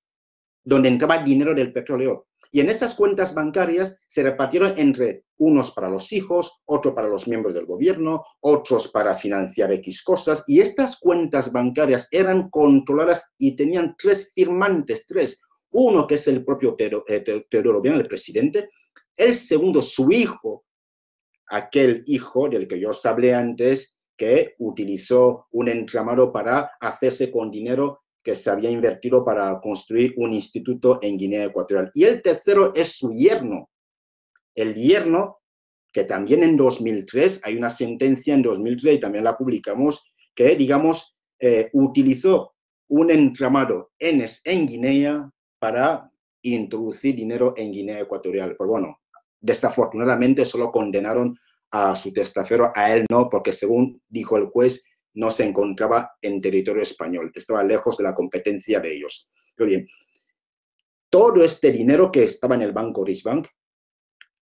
donde entraba dinero del petróleo. Y en esas cuentas bancarias se repartieron entre unos para los hijos, otros para los miembros del gobierno, otros para financiar X cosas. Y estas cuentas bancarias eran controladas y tenían 3 firmantes, 3. Uno que es el propio Teodoro Obiang, el presidente. El segundo, su hijo, aquel hijo del que yo os hablé antes, que utilizó un entramado para hacerse con dinero que se había invertido para construir un instituto en Guinea Ecuatorial. Y el tercero es su yerno. El yerno, que también en 2003, hay una sentencia en 2003 y también la publicamos, que, digamos, utilizó un entramado en Guinea para introducir dinero en Guinea Ecuatorial. Pero bueno, desafortunadamente solo condenaron a su testaferro, a él no, porque según dijo el juez, no se encontraba en territorio español, estaba lejos de la competencia de ellos. Pero bien, todo este dinero que estaba en el banco Richbank,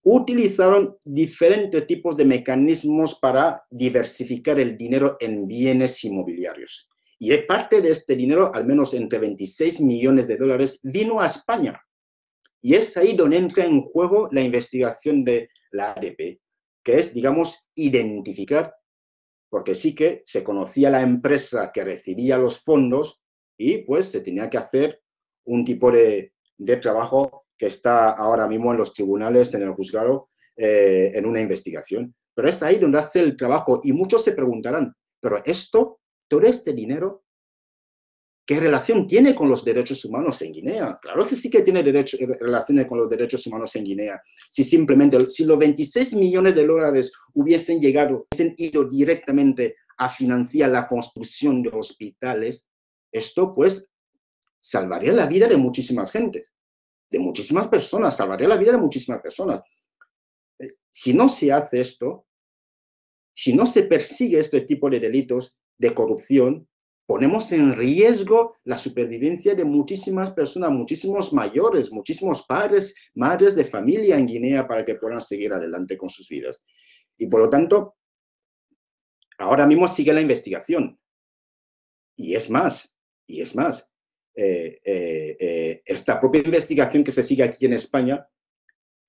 utilizaron diferentes tipos de mecanismos para diversificar el dinero en bienes inmobiliarios. Y parte de este dinero, al menos entre 26 millones de dólares, vino a España. Y es ahí donde entra en juego la investigación de la ADP, que es, digamos, identificar, porque sí que se conocía la empresa que recibía los fondos y pues se tenía que hacer un tipo de trabajo que está ahora mismo en los tribunales, en el juzgado, en una investigación. Pero es ahí donde hace el trabajo y muchos se preguntarán, pero esto, todo este dinero, ¿qué relación tiene con los derechos humanos en Guinea? Claro que sí que tiene relaciones con los derechos humanos en Guinea. Si los 26 millones de dólares hubiesen ido directamente a financiar la construcción de hospitales, esto pues salvaría la vida de muchísimas gentes, de muchísimas personas, salvaría la vida de muchísimas personas. Si no se hace esto, si no se persigue este tipo de delitos de corrupción, ponemos en riesgo la supervivencia de muchísimas personas, muchísimos mayores, muchísimos padres, madres de familia en Guinea para que puedan seguir adelante con sus vidas. Y por lo tanto, ahora mismo sigue la investigación. Y es más, esta propia investigación que se sigue aquí en España,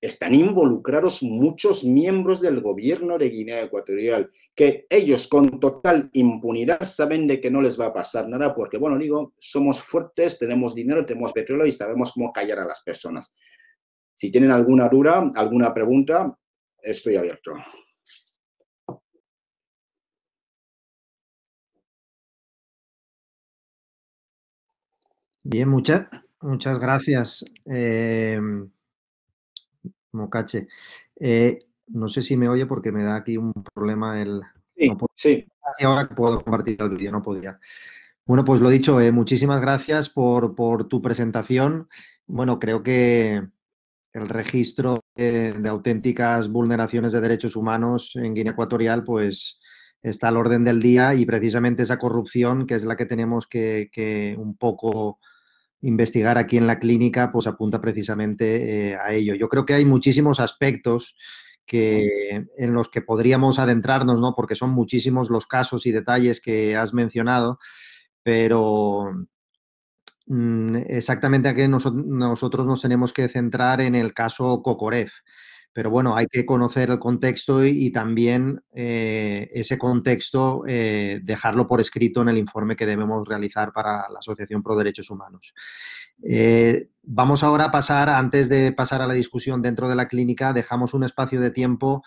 están involucrados muchos miembros del gobierno de Guinea Ecuatorial, que ellos con total impunidad saben de que no les va a pasar nada, porque, bueno, digo, somos fuertes, tenemos dinero, tenemos petróleo y sabemos cómo callar a las personas. Si tienen alguna duda, alguna pregunta, estoy abierto. Bien, muchas gracias, Mocache. No sé si me oye porque me da aquí un problema Sí, no puedo, sí. ahora puedo compartir el vídeo, no podía. Bueno, pues lo dicho, muchísimas gracias por tu presentación. Bueno, creo que el registro de auténticas vulneraciones de derechos humanos en Guinea Ecuatorial pues está al orden del día y precisamente esa corrupción, que es la que tenemos que un poco investigar aquí en la clínica, pues apunta precisamente a ello. Yo creo que hay muchísimos aspectos en los que podríamos adentrarnos, ¿no? Porque son muchísimos los casos y detalles que has mencionado, pero exactamente aquí nosotros nos tenemos que centrar en el caso Kokorev. Pero bueno, hay que conocer el contexto y también ese contexto dejarlo por escrito en el informe que debemos realizar para la Asociación Pro Derechos Humanos. Vamos ahora a pasar, antes de pasar a la discusión dentro de la clínica, dejamos un espacio de tiempo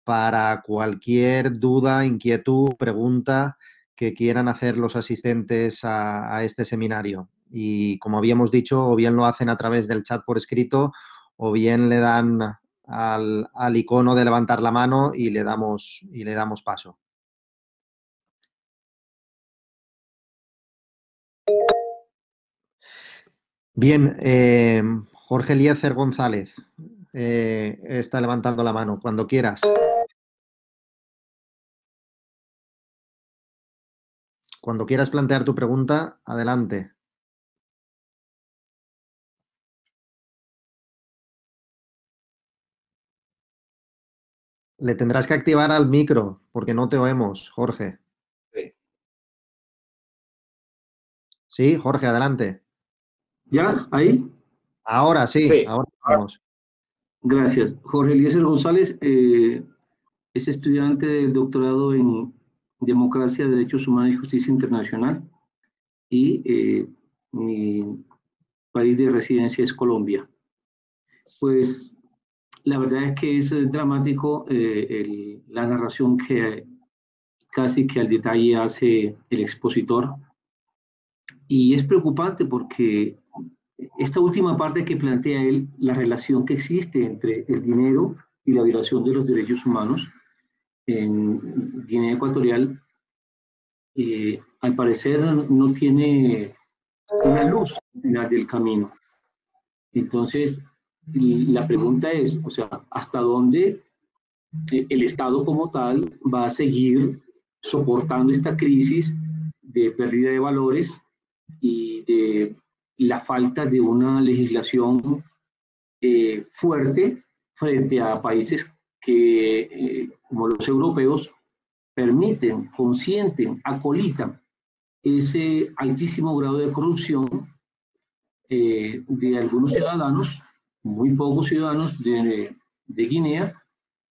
para cualquier duda, inquietud, pregunta que quieran hacer los asistentes a este seminario. Y como habíamos dicho, o bien lo hacen a través del chat por escrito o bien le dan al icono de levantar la mano y le damos paso. Bien, Jorge Eliezer González está levantando la mano. Cuando quieras. Cuando quieras plantear tu pregunta, adelante. Le tendrás que activar al micro, porque no te oímos, Jorge. Sí. Sí, Jorge, adelante. ¿Ya? ¿Ahí? Ahora sí, Sí. Ahora vamos. Gracias. Jorge Eliezer González es estudiante del doctorado en Democracia, Derechos Humanos y Justicia Internacional y mi país de residencia es Colombia. Pues la verdad es que es dramático la narración que casi que al detalle hace el expositor y es preocupante porque esta última parte que plantea él, la relación que existe entre el dinero y la violación de los derechos humanos en Guinea Ecuatorial, al parecer no tiene una luz al final del camino. Entonces, la pregunta es, o sea, ¿hasta dónde el Estado como tal va a seguir soportando esta crisis de pérdida de valores y de la falta de una legislación fuerte frente a países que, como los europeos, permiten, consienten, acolitan ese altísimo grado de corrupción de algunos ciudadanos, muy pocos ciudadanos de Guinea,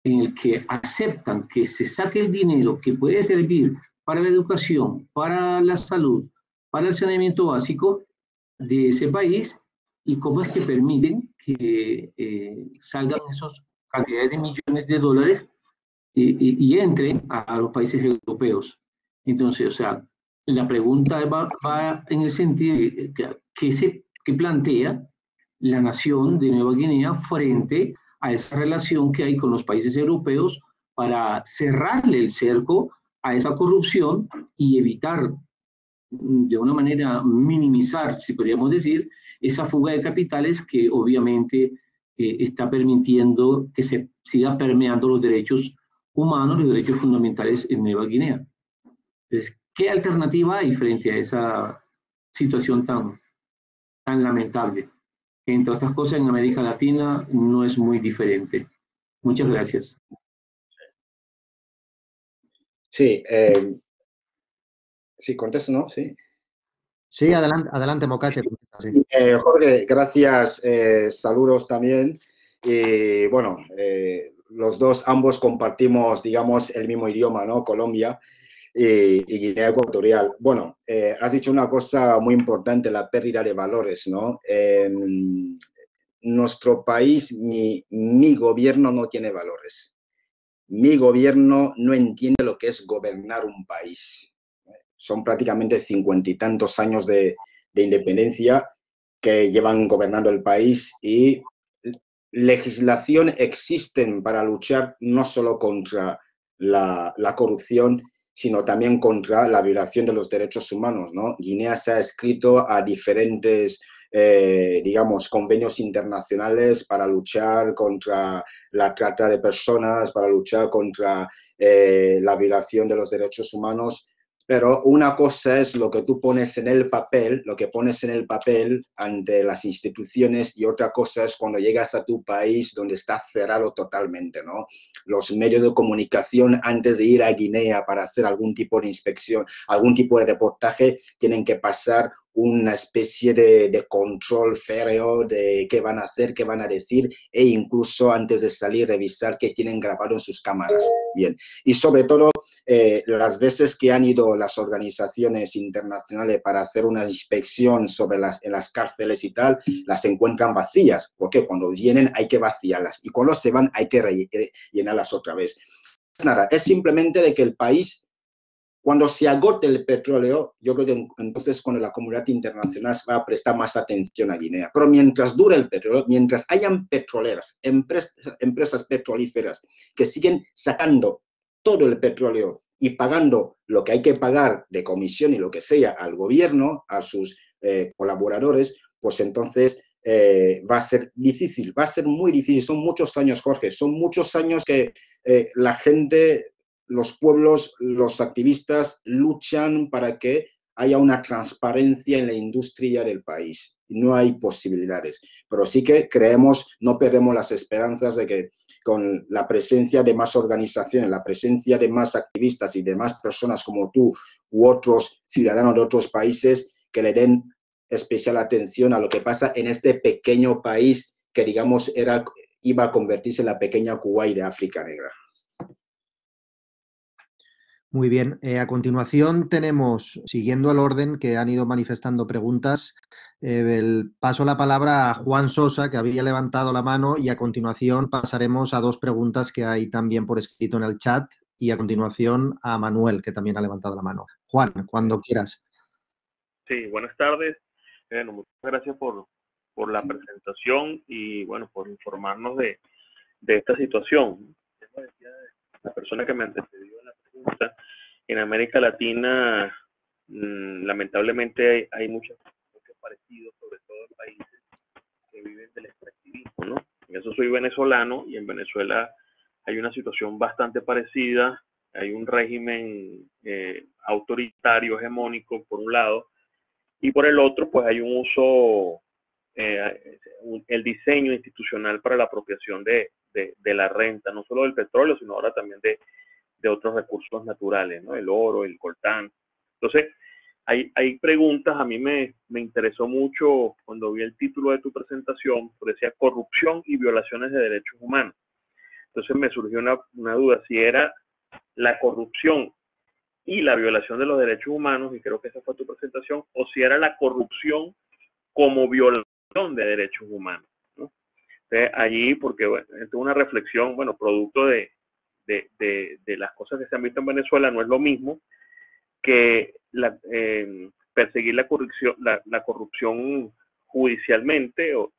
en el que aceptan que se saque el dinero que puede servir para la educación, para la salud, para el saneamiento básico de ese país, y cómo es que permiten que salgan esas cantidades de millones de dólares y entren a los países europeos. Entonces, o sea, la pregunta va en el sentido de que plantea la nación de Nueva Guinea frente a esa relación que hay con los países europeos para cerrarle el cerco a esa corrupción y evitar de una manera minimizar, si podríamos decir, esa fuga de capitales que obviamente está permitiendo que se siga permeando los derechos humanos, los derechos fundamentales en Nueva Guinea. Entonces, ¿qué alternativa hay frente a esa situación tan lamentable? Entre otras cosas, en América Latina no es muy diferente. Muchas gracias. Sí, sí, contesto, ¿no? Sí. Sí, adelante Mocache. Sí. Jorge, gracias. Saludos también. Y bueno, los dos, ambos compartimos, digamos, el mismo idioma, ¿no? Colombia y Guinea Ecuatorial. Bueno, has dicho una cosa muy importante, la pérdida de valores, ¿no? Nuestro país, mi gobierno no tiene valores. Mi gobierno no entiende lo que es gobernar un país. Son prácticamente 50 y tantos años de independencia que llevan gobernando el país y legislación existen para luchar no solo contra la corrupción, sino también contra la violación de los derechos humanos, ¿no? Guinea se ha escrito a diferentes, digamos, convenios internacionales para luchar contra la trata de personas, para luchar contra la violación de los derechos humanos. Pero una cosa es lo que tú pones en el papel, lo que pones en el papel ante las instituciones, y otra cosa es cuando llegas a tu país donde está cerrado totalmente, ¿no? Los medios de comunicación, antes de ir a Guinea para hacer algún tipo de inspección, algún tipo de reportaje, tienen que pasar una especie de control férreo de qué van a hacer, qué van a decir, e incluso antes de salir revisar qué tienen grabado en sus cámaras. Bien, y sobre todo las veces que han ido las organizaciones internacionales para hacer una inspección sobre en las cárceles y tal, las encuentran vacías, porque cuando vienen hay que vaciarlas y cuando se van hay que llenarlas otra vez. Nada, es simplemente de que el país, cuando se agote el petróleo, yo creo que entonces cuando la comunidad internacional va a prestar más atención a Guinea. Pero mientras dure el petróleo, mientras hayan petroleras, empresas petrolíferas que siguen sacando todo el petróleo y pagando lo que hay que pagar de comisión y lo que sea al gobierno, a sus colaboradores, pues entonces va a ser difícil, va a ser muy difícil. Son muchos años, Jorge, son muchos años que la gente, los pueblos, los activistas luchan para que haya una transparencia en la industria del país. No hay posibilidades, pero sí que creemos, no perdemos las esperanzas de que con la presencia de más organizaciones, la presencia de más activistas y de más personas como tú u otros ciudadanos de otros países que le den especial atención a lo que pasa en este pequeño país que, digamos, iba a convertirse en la pequeña Kuwait de África Negra. Muy bien. A continuación tenemos, siguiendo el orden que han ido manifestando preguntas, paso la palabra a Juan Sosa, que había levantado la mano, y a continuación pasaremos a dos preguntas que hay también por escrito en el chat, y a continuación a Manuel, que también ha levantado la mano. Juan, cuando quieras. Sí, buenas tardes. Bueno, muchas gracias por la presentación y, bueno, por informarnos de esta situación. Como decía la persona que me antecedió en la pregunta, en América Latina, lamentablemente hay muchos parecidos, sobre todo en países que viven viven del extractivismo, ¿no? En eso soy venezolano y en Venezuela hay una situación bastante parecida. Hay un régimen autoritario, hegemónico, por un lado, y por el otro, pues hay un uso, el diseño institucional para la apropiación de la renta, no solo del petróleo, sino ahora también de otros recursos naturales, ¿no? El oro, el coltán. Entonces, hay preguntas, a mí me interesó mucho cuando vi el título de tu presentación, porque decía corrupción y violaciones de derechos humanos. Entonces me surgió una duda, si era la corrupción y la violación de los derechos humanos, y creo que esa fue tu presentación, o si era la corrupción como violación de derechos humanos, ¿no? Entonces, allí, porque bueno, es una reflexión, bueno, producto de las cosas que se han visto en Venezuela, no es lo mismo que perseguir la corrupción judicialmente, o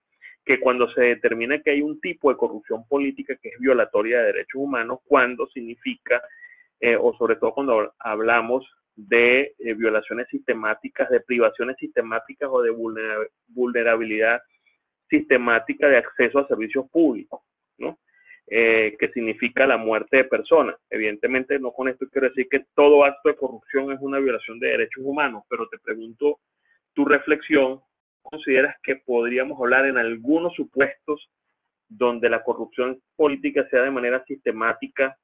que cuando se determina que hay un tipo de corrupción política que es violatoria de derechos humanos, cuando significa, o sobre todo cuando hablamos de violaciones sistemáticas, de privaciones sistemáticas o de vulnerabilidad sistemática de acceso a servicios públicos, ¿no? Que significa la muerte de personas. Evidentemente, no con esto quiero decir que todo acto de corrupción es una violación de derechos humanos, pero te pregunto tu reflexión, ¿consideras que podríamos hablar en algunos supuestos donde la corrupción política sea de manera sistemática,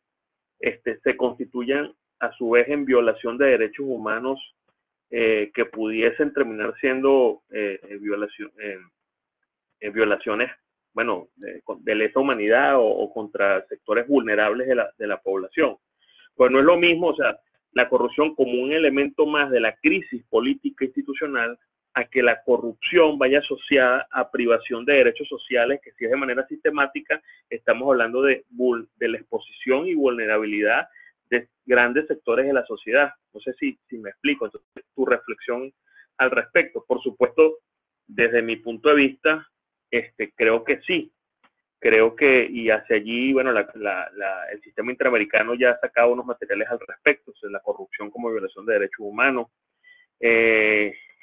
se constituyan a su vez en violación de derechos humanos que pudiesen terminar siendo violaciones, bueno, de lesa humanidad o contra sectores vulnerables de la población? Pues no es lo mismo, o sea, la corrupción como un elemento más de la crisis política institucional, a que la corrupción vaya asociada a privación de derechos sociales, que si es de manera sistemática, estamos hablando de la exposición y vulnerabilidad de grandes sectores de la sociedad. No sé si me explico. Entonces, tu reflexión al respecto. Por supuesto, desde mi punto de vista, creo que sí. Creo que, y hacia allí, bueno, el sistema interamericano ya ha sacado unos materiales al respecto, o sea, la corrupción como violación de derechos humanos.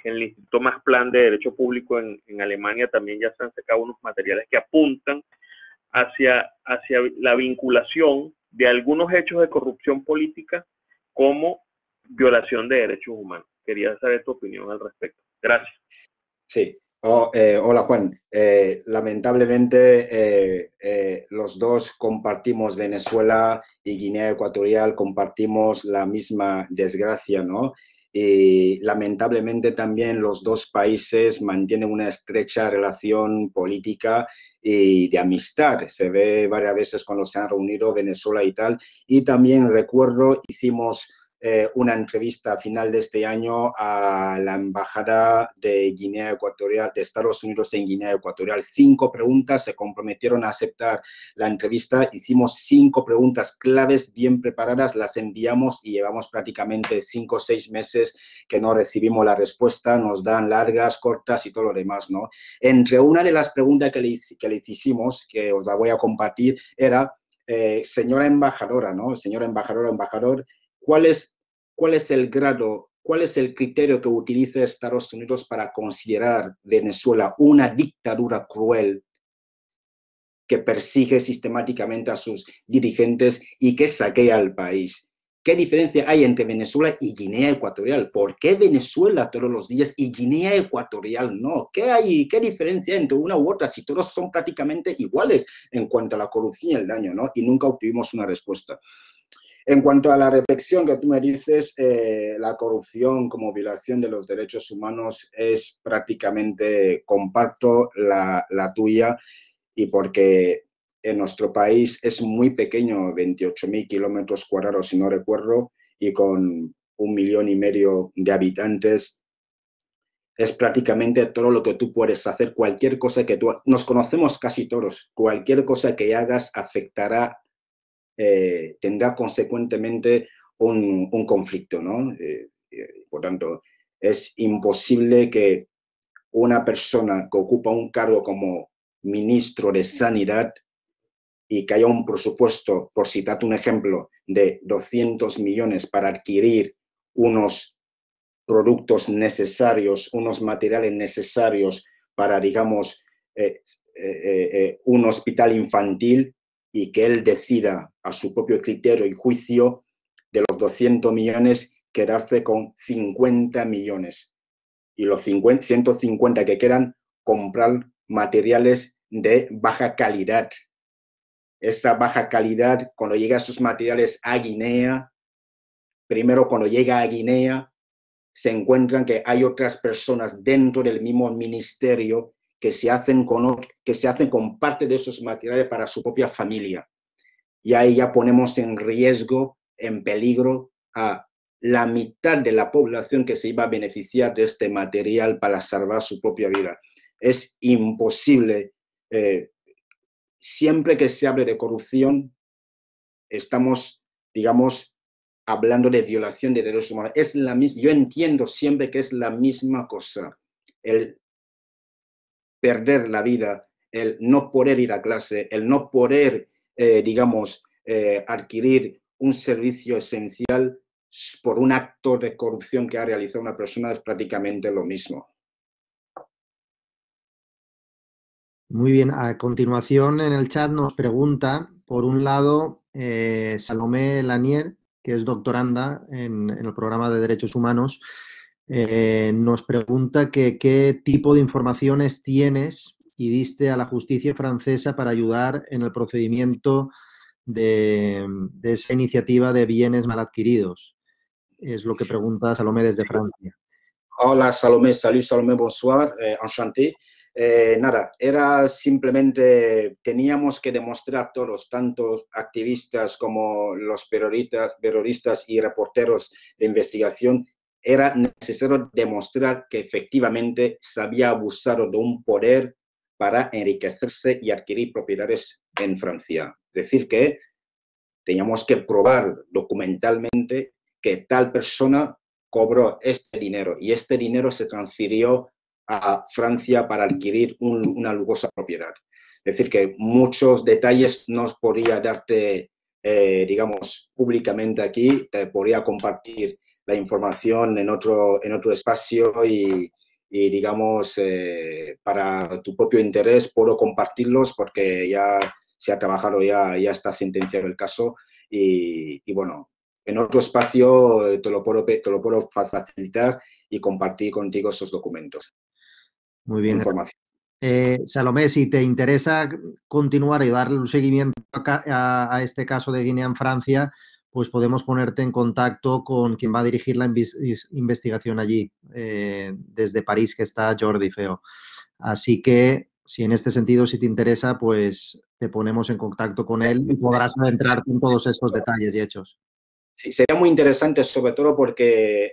El Instituto Max Planck de Derecho Público en Alemania también ya se han sacado unos materiales que apuntan hacia la vinculación de algunos hechos de corrupción política como violación de derechos humanos. Quería saber tu opinión al respecto. Gracias. Sí. Hola, Juan. Lamentablemente, los dos compartimos Venezuela y Guinea Ecuatorial, compartimos la misma desgracia, ¿no? Y lamentablemente también los dos países mantienen una estrecha relación política y de amistad. Se ve varias veces cuando se han reunido Venezuela y tal. Y también recuerdo, hicimos una entrevista a final de este año a la Embajada de Guinea Ecuatorial, de Estados Unidos en Guinea Ecuatorial. 5 preguntas, se comprometieron a aceptar la entrevista. Hicimos 5 preguntas claves bien preparadas, las enviamos y llevamos prácticamente 5 o 6 meses que no recibimos la respuesta. Nos dan largas, cortas y todo lo demás, ¿no? Entre una de las preguntas que le hicimos, que os la voy a compartir, era, señora embajadora, ¿no? Señora embajadora, embajador, ¿cuál es el grado, cuál es el criterio que utiliza Estados Unidos para considerar Venezuela una dictadura cruel que persigue sistemáticamente a sus dirigentes y que saquea al país? ¿Qué diferencia hay entre Venezuela y Guinea Ecuatorial? ¿Por qué Venezuela todos los días y Guinea Ecuatorial no? ¿Qué diferencia entre una u otra si todos son prácticamente iguales en cuanto a la corrupción y el daño, ¿no? Y nunca obtuvimos una respuesta. En cuanto a la reflexión que tú me dices, la corrupción como violación de los derechos humanos es prácticamente, comparto la tuya, y porque en nuestro país es muy pequeño, 28.000 kilómetros cuadrados si no recuerdo, y con 1,5 millones de habitantes, es prácticamente todo lo que tú puedes hacer, cualquier cosa que tú, nos conocemos casi todos, cualquier cosa que hagas afectará, tendrá consecuentemente un conflicto, ¿no? Por tanto, es imposible que una persona que ocupa un cargo como ministro de Sanidad y que haya un presupuesto, por citar un ejemplo, de 200 millones para adquirir unos productos necesarios, unos materiales necesarios para, digamos, un hospital infantil y que él decida a su propio criterio y juicio de los 200 millones quedarse con 50 millones y los 150 que quedan comprar materiales de baja calidad. Esa baja calidad, cuando llega esos materiales a Guinea, primero cuando llega a Guinea, se encuentran que hay otras personas dentro del mismo ministerio que se hacen con parte de esos materiales para su propia familia. Y ahí ya ponemos en riesgo, en peligro, a la mitad de la población que se iba a beneficiar de este material para salvar su propia vida. Es imposible. Siempre que se hable de corrupción, estamos, digamos, hablando de violación de derechos humanos. Es la misma, yo entiendo siempre que es la misma cosa. El perder la vida, el no poder ir a clase, el no poder, digamos, adquirir un servicio esencial por un acto de corrupción que ha realizado una persona es prácticamente lo mismo. Muy bien, a continuación en el chat nos pregunta, por un lado, Salomé Lanier, que es doctoranda en el programa de Derechos Humanos, nos pregunta que qué tipo de informaciones tienes y diste a la justicia francesa para ayudar en el procedimiento de esa iniciativa de bienes mal adquiridos. Es lo que pregunta Salomé desde Francia. Hola Salomé, salut Salomé, bonsoir, enchanté. Nada, era simplemente, teníamos que demostrar todos, tanto activistas como los periodistas y reporteros de investigación, era necesario demostrar que efectivamente se había abusado de un poder para enriquecerse y adquirir propiedades en Francia. Es decir, que teníamos que probar documentalmente que tal persona cobró este dinero y este dinero se transfirió a Francia para adquirir una lujosa propiedad. Es decir, que muchos detalles no podría darte, digamos, públicamente aquí, te podría compartir la información en otro espacio y digamos, para tu propio interés puedo compartirlos porque ya se ha trabajado, ya está sentenciado el caso y bueno, en otro espacio te lo puedo facilitar y compartir contigo esos documentos. Muy bien. Información. Salomé, si te interesa continuar y darle un seguimiento a este caso de Guinea en Francia, pues podemos ponerte en contacto con quien va a dirigir la investigación allí, desde París, que está Jordi Feo. Así que, si en este sentido, si te interesa, pues te ponemos en contacto con él y podrás adentrarte en todos estos detalles y hechos. Sí, sería muy interesante, sobre todo porque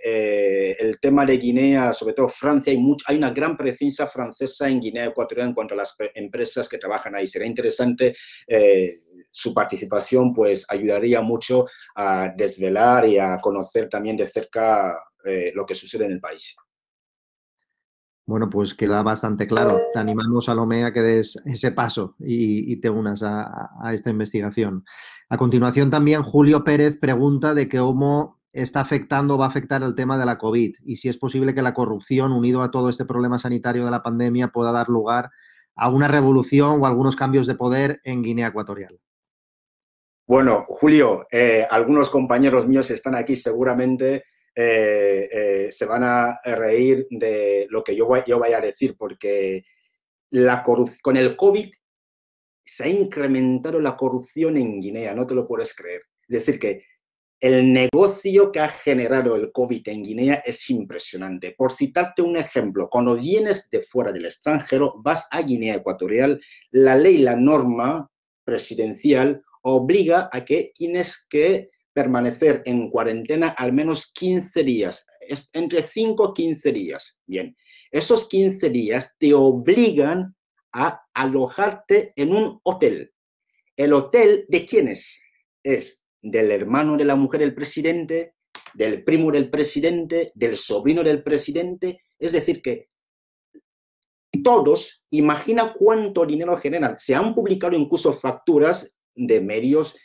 el tema de Guinea, sobre todo Francia, hay una gran presencia francesa en Guinea Ecuatorial en cuanto a las empresas que trabajan ahí. Sería interesante su participación, pues ayudaría mucho a desvelar y a conocer también de cerca lo que sucede en el país. Bueno, pues queda bastante claro. Te animamos, Salomé, a que des ese paso y te unas a esta investigación. A continuación también Julio Pérez pregunta de cómo está afectando o va a afectar el tema de la COVID y si es posible que la corrupción, unido a todo este problema sanitario de la pandemia, pueda dar lugar a una revolución o algunos cambios de poder en Guinea Ecuatorial. Bueno, Julio, algunos compañeros míos están aquí seguramente. Se van a reír de lo que yo vaya a decir, porque con el COVID se ha incrementado la corrupción en Guinea, no te lo puedes creer. Es decir, que el negocio que ha generado el COVID en Guinea es impresionante. Por citarte un ejemplo, cuando vienes de fuera del extranjero, vas a Guinea Ecuatorial, la ley, la norma presidencial obliga a que tienes que permanecer en cuarentena al menos 15 días, entre 5 y 15 días. Bien, esos 15 días te obligan a alojarte en un hotel. ¿El hotel de quién es? Es del hermano de la mujer del presidente, del primo del presidente, del sobrino del presidente. Es decir, que todos, imagina cuánto dinero generan. Se han publicado incluso facturas de medios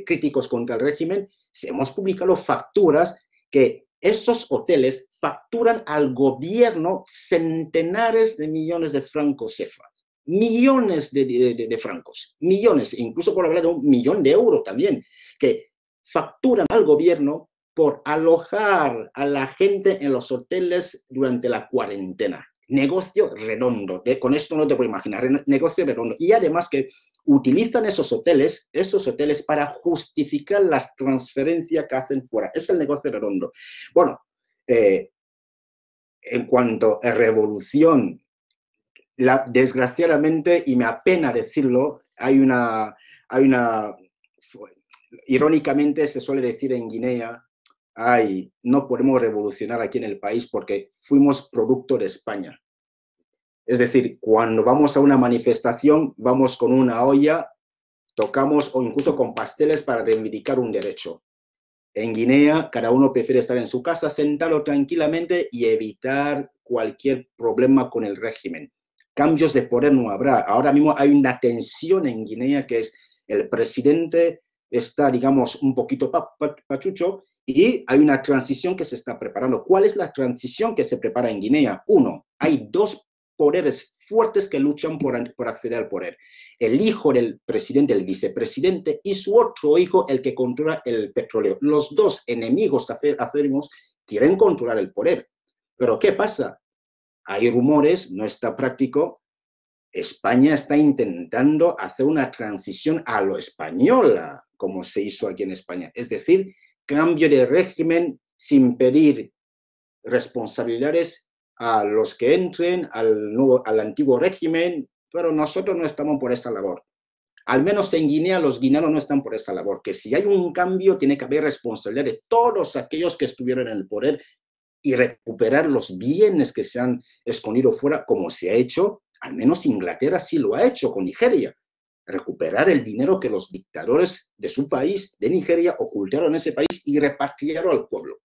críticos contra el régimen. Hemos publicado facturas que esos hoteles facturan al gobierno centenares de millones de francos CFA, millones de francos, millones, incluso por hablar de 1 millón de euros también, que facturan al gobierno por alojar a la gente en los hoteles durante la cuarentena. Negocio redondo, con esto no te puedo imaginar, negocio redondo. Y además que utilizan esos hoteles para justificar las transferencias que hacen fuera. Es el negocio redondo. Bueno, en cuanto a revolución, desgraciadamente, y me apena decirlo, irónicamente se suele decir en Guinea, no podemos revolucionar aquí en el país porque fuimos producto de España. Es decir, cuando vamos a una manifestación, vamos con una olla, tocamos o incluso con pasteles para reivindicar un derecho. En Guinea, cada uno prefiere estar en su casa, sentado tranquilamente y evitar cualquier problema con el régimen. Cambios de poder no habrá. Ahora mismo hay una tensión en Guinea que es el presidente está, digamos, un poquito pachucho y hay una transición que se está preparando. ¿Cuál es la transición que se prepara en Guinea? Uno, hay dos poderes fuertes que luchan por acceder al poder. El hijo del presidente, el vicepresidente, y su otro hijo, el que controla el petróleo. Los dos enemigos acérrimos quieren controlar el poder. Pero ¿qué pasa? Hay rumores, no está práctico. España está intentando hacer una transición a lo española, como se hizo aquí en España. Es decir, cambio de régimen sin pedir responsabilidades a los que entren al antiguo régimen, pero nosotros no estamos por esa labor. Al menos en Guinea los guineanos no están por esa labor, que si hay un cambio tiene que haber responsabilidad de todos aquellos que estuvieron en el poder y recuperar los bienes que se han escondido fuera, como se ha hecho, al menos Inglaterra sí lo ha hecho con Nigeria, recuperar el dinero que los dictadores de su país, de Nigeria, ocultaron en ese país y repartieron al pueblo.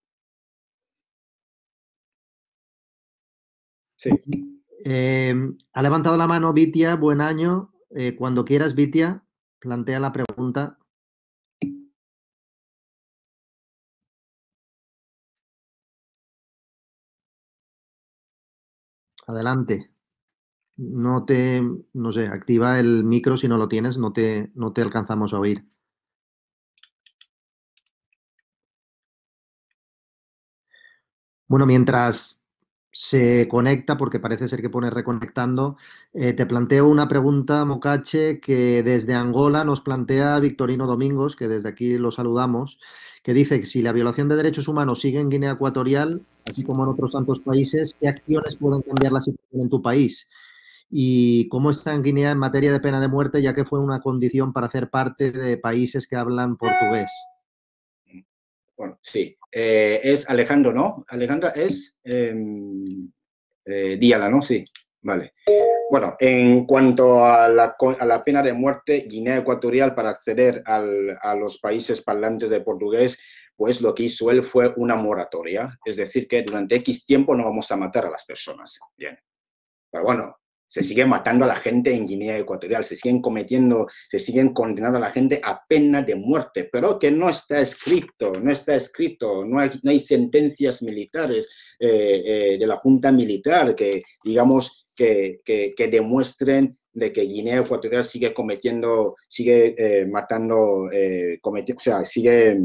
Sí. Ha levantado la mano Vitia, buen año. Cuando quieras, Vitia, plantea la pregunta. Adelante. No sé, activa el micro si no lo tienes, no te alcanzamos a oír. Bueno, mientras se conecta, porque parece ser que pone reconectando, te planteo una pregunta, Mocache, que desde Angola nos plantea Victorino Domingos, que desde aquí lo saludamos, que dice que si la violación de derechos humanos sigue en Guinea Ecuatorial, así como en otros tantos países, ¿qué acciones pueden cambiar la situación en tu país? ¿Y cómo está en Guinea en materia de pena de muerte, ya que fue una condición para hacer parte de países que hablan portugués? Bueno, sí. Es Alejandro, ¿no? Alejandra es Díala, ¿no? Sí, vale. Bueno, en cuanto a la pena de muerte, Guinea Ecuatorial, para acceder a los países parlantes de portugués, pues lo que hizo él fue una moratoria. Es decir, que durante X tiempo no vamos a matar a las personas. Bien. Pero bueno, se sigue matando a la gente en Guinea Ecuatorial, se siguen condenando a la gente a pena de muerte, pero que no está escrito, no hay sentencias militares de la Junta Militar que, digamos, que demuestren de que Guinea Ecuatorial sigue sigue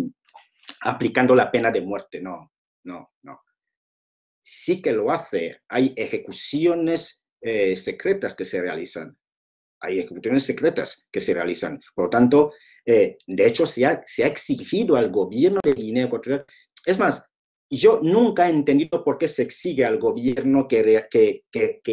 aplicando la pena de muerte. No. Sí que lo hace, hay ejecuciones secretas que se realizan. Por lo tanto, de hecho, se ha exigido al gobierno de Guinea Ecuatorial. Es más, yo nunca he entendido por qué se exige al gobierno que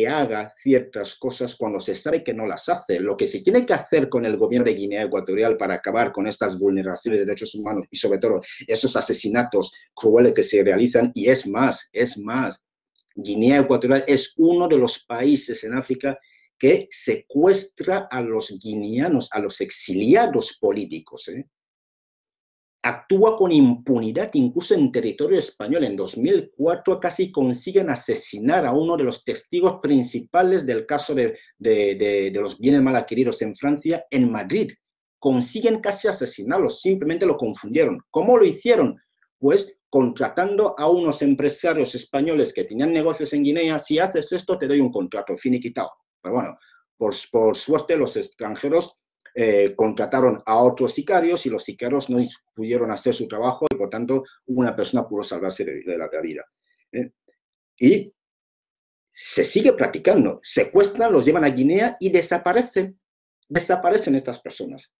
haga ciertas cosas cuando se sabe que no las hace. Lo que se tiene que hacer con el gobierno de Guinea Ecuatorial para acabar con estas vulneraciones de derechos humanos y sobre todo esos asesinatos crueles que se realizan, y es más, Guinea Ecuatorial es uno de los países en África que secuestra a los guineanos, a los exiliados políticos. Actúa con impunidad incluso en territorio español. En 2004 casi consiguen asesinar a uno de los testigos principales del caso de los bienes mal adquiridos en Francia, en Madrid. Consiguen casi asesinarlo, simplemente lo confundieron. ¿Cómo lo hicieron? Pues contratando a unos empresarios españoles que tenían negocios en Guinea. Si haces esto, te doy un contrato, finiquitado. Pero bueno, por suerte los extranjeros contrataron a otros sicarios y los sicarios no pudieron hacer su trabajo y por tanto una persona pudo salvarse de la vida. Y se sigue practicando. Secuestran, los llevan a Guinea y desaparecen. Desaparecen estas personas.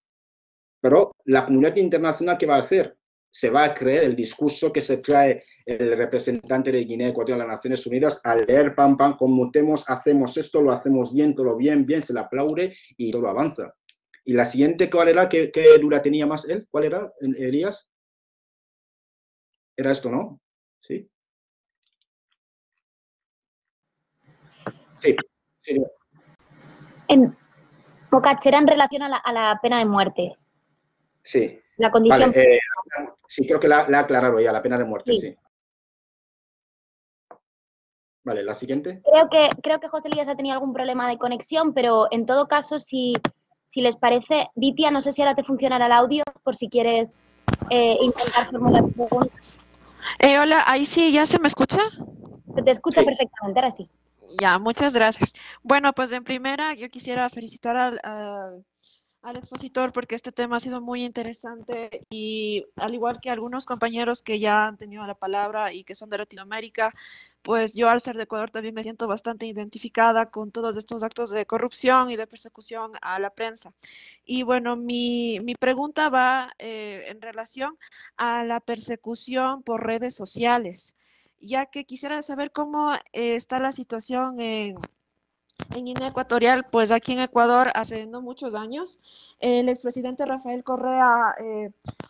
Pero la comunidad internacional, ¿qué va a hacer? Se va a creer el discurso que se trae el representante de Guinea Ecuatorial a las Naciones Unidas al leer pam, pam, conmutemos, hacemos esto, lo hacemos bien, todo bien, bien, se le aplaude y todo avanza. Y la siguiente, ¿cuál era? ¿Qué dura tenía más él? ¿Cuál era, Elías? Era esto, ¿no? Sí. Sí. Sí. Mocachera en relación a la pena de muerte. Sí. La condición. Vale, sí, creo que la ha aclarado ya, la pena de muerte, sí. Vale, la siguiente. Creo que José Elías ha tenido algún problema de conexión, pero en todo caso, si les parece, Vitia, no sé si ahora te funcionará el audio, por si quieres intentar formular preguntas. Hola, ahí sí, ¿ya se me escucha? Se te escucha perfectamente, ahora sí. Ya, muchas gracias. Bueno, pues en primera yo quisiera felicitar al expositor porque este tema ha sido muy interesante y al igual que algunos compañeros que ya han tenido la palabra y que son de Latinoamérica, pues yo al ser de Ecuador también me siento bastante identificada con todos estos actos de corrupción y de persecución a la prensa. Y bueno, mi pregunta va en relación a la persecución por redes sociales, ya que quisiera saber cómo está la situación en Guinea Ecuatorial. Pues aquí en Ecuador, hace no muchos años, el expresidente Rafael Correa,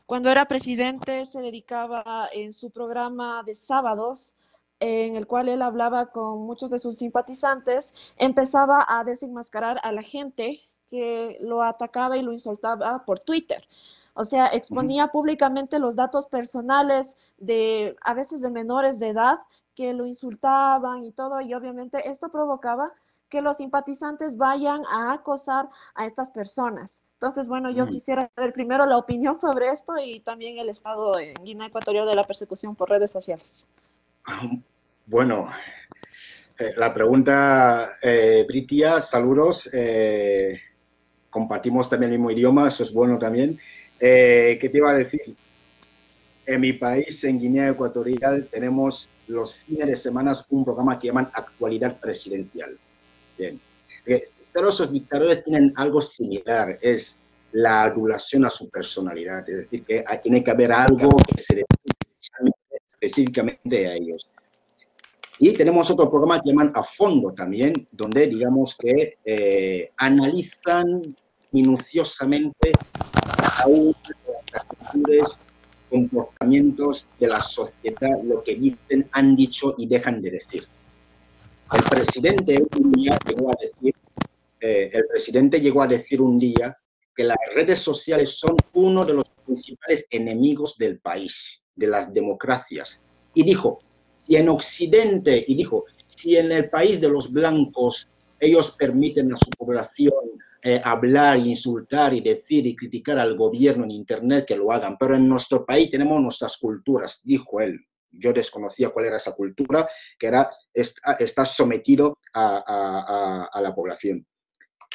cuando era presidente, se dedicaba en su programa de sábados, en el cual él hablaba con muchos de sus simpatizantes, empezaba a desenmascarar a la gente que lo atacaba y lo insultaba por Twitter. O sea, exponía públicamente los datos personales de, a veces de menores de edad, que lo insultaban y todo, y obviamente esto provocaba que los simpatizantes vayan a acosar a estas personas. Entonces, bueno, yo quisiera saber primero la opinión sobre esto y también el estado en Guinea Ecuatorial de la persecución por redes sociales. Bueno, la pregunta, Britia, saludos. Compartimos también el mismo idioma, eso es bueno también. ¿Qué te iba a decir? En mi país, en Guinea Ecuatorial, tenemos los fines de semana un programa que llaman Actualidad Presidencial. Bien. Todos esos dictadores tienen algo similar, es la adulación a su personalidad, es decir, que tiene que haber algo que se dedique específicamente a ellos. Y tenemos otro programa que llaman A Fondo también, donde digamos que analizan minuciosamente cada una de las actitudes, comportamientos de la sociedad, lo que dicen, han dicho y dejan de decir. El presidente un día llegó a decir un día que las redes sociales son uno de los principales enemigos del país, de las democracias. Y dijo, si en Occidente, si en el país de los blancos ellos permiten a su población hablar, insultar y decir y criticar al gobierno en Internet, que lo hagan, pero en nuestro país tenemos nuestras culturas, dijo él. Yo desconocía cuál era esa cultura, que era estar sometido a la población.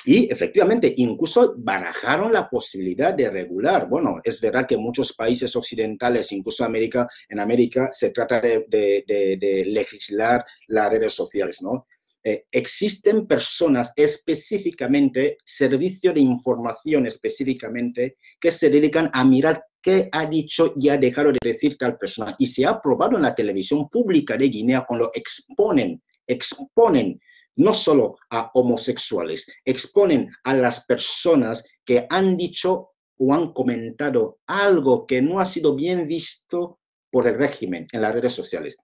Y efectivamente, incluso barajaron la posibilidad de regular. Bueno, es verdad que en muchos países occidentales, incluso en América, se trata de legislar las redes sociales, ¿no? Existen personas específicamente, servicio de información específicamente, que se dedican a mirar qué ha dicho y ha dejado de decir tal persona. Y se ha probado en la televisión pública de Guinea cuando exponen no solo a homosexuales, exponen a las personas que han dicho o han comentado algo que no ha sido bien visto por el régimen en las redes sociales.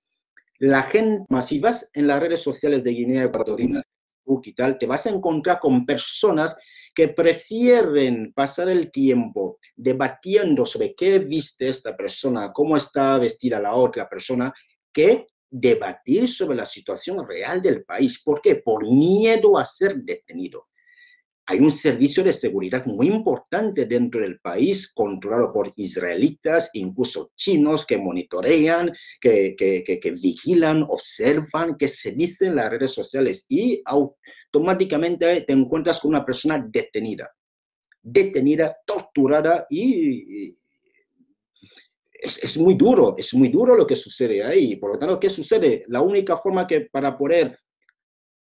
La gente, si vas en las redes sociales de Guinea Ecuatorial, Facebook y tal, te vas a encontrar con personas que prefieren pasar el tiempo debatiendo sobre qué viste esta persona, cómo está vestida la otra persona, que debatir sobre la situación real del país. ¿Por qué? Por miedo a ser detenido. hay un servicio de seguridad muy importante dentro del país, controlado por israelitas, incluso chinos, que monitorean, que vigilan, observan, que se dicen en las redes sociales, y automáticamente te encuentras con una persona detenida, torturada, y es muy duro lo que sucede ahí. Por lo tanto, ¿qué sucede? La única forma que para poder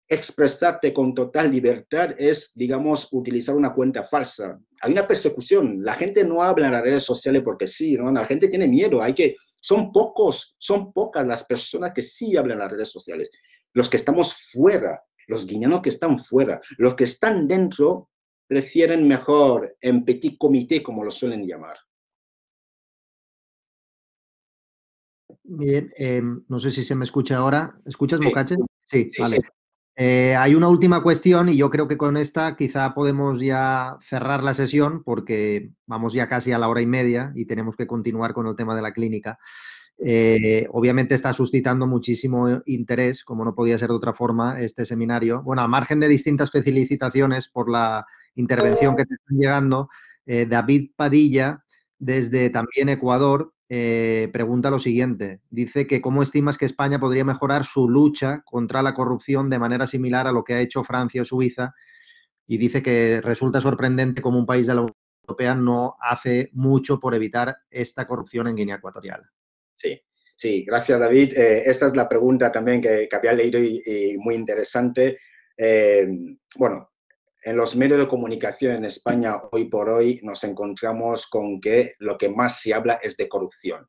expresarte con total libertad es, digamos, utilizar una cuenta falsa. Hay una persecución. La gente no habla en las redes sociales porque sí, ¿no? La gente tiene miedo. Son pocas las personas que sí hablan en las redes sociales. Los que estamos fuera, los guineanos que están fuera, los que están dentro prefieren mejor en petit comité, como lo suelen llamar. Bien, no sé si se me escucha ahora. ¿Escuchas, Sí, Mocache? Sí, sí, vale. sí. Hay una última cuestión y yo creo que con esta quizá podemos ya cerrar la sesión porque vamos ya casi a la hora y media y tenemos que continuar con el tema de la clínica. Obviamente está suscitando muchísimo interés, como no podía ser de otra forma, este seminario. Bueno, al margen de distintas felicitaciones por la intervención que te están llegando, David Padilla, desde también Ecuador, pregunta lo siguiente. Dice que cómo estimas que España podría mejorar su lucha contra la corrupción de manera similar a lo que ha hecho Francia o Suiza, y dice que resulta sorprendente cómo un país de la Unión Europea no hace mucho por evitar esta corrupción en Guinea Ecuatorial. Sí, gracias, David. Esta es la pregunta también que había leído y muy interesante. Bueno, en los medios de comunicación en España hoy por hoy nos encontramos con que lo que más se habla es de corrupción,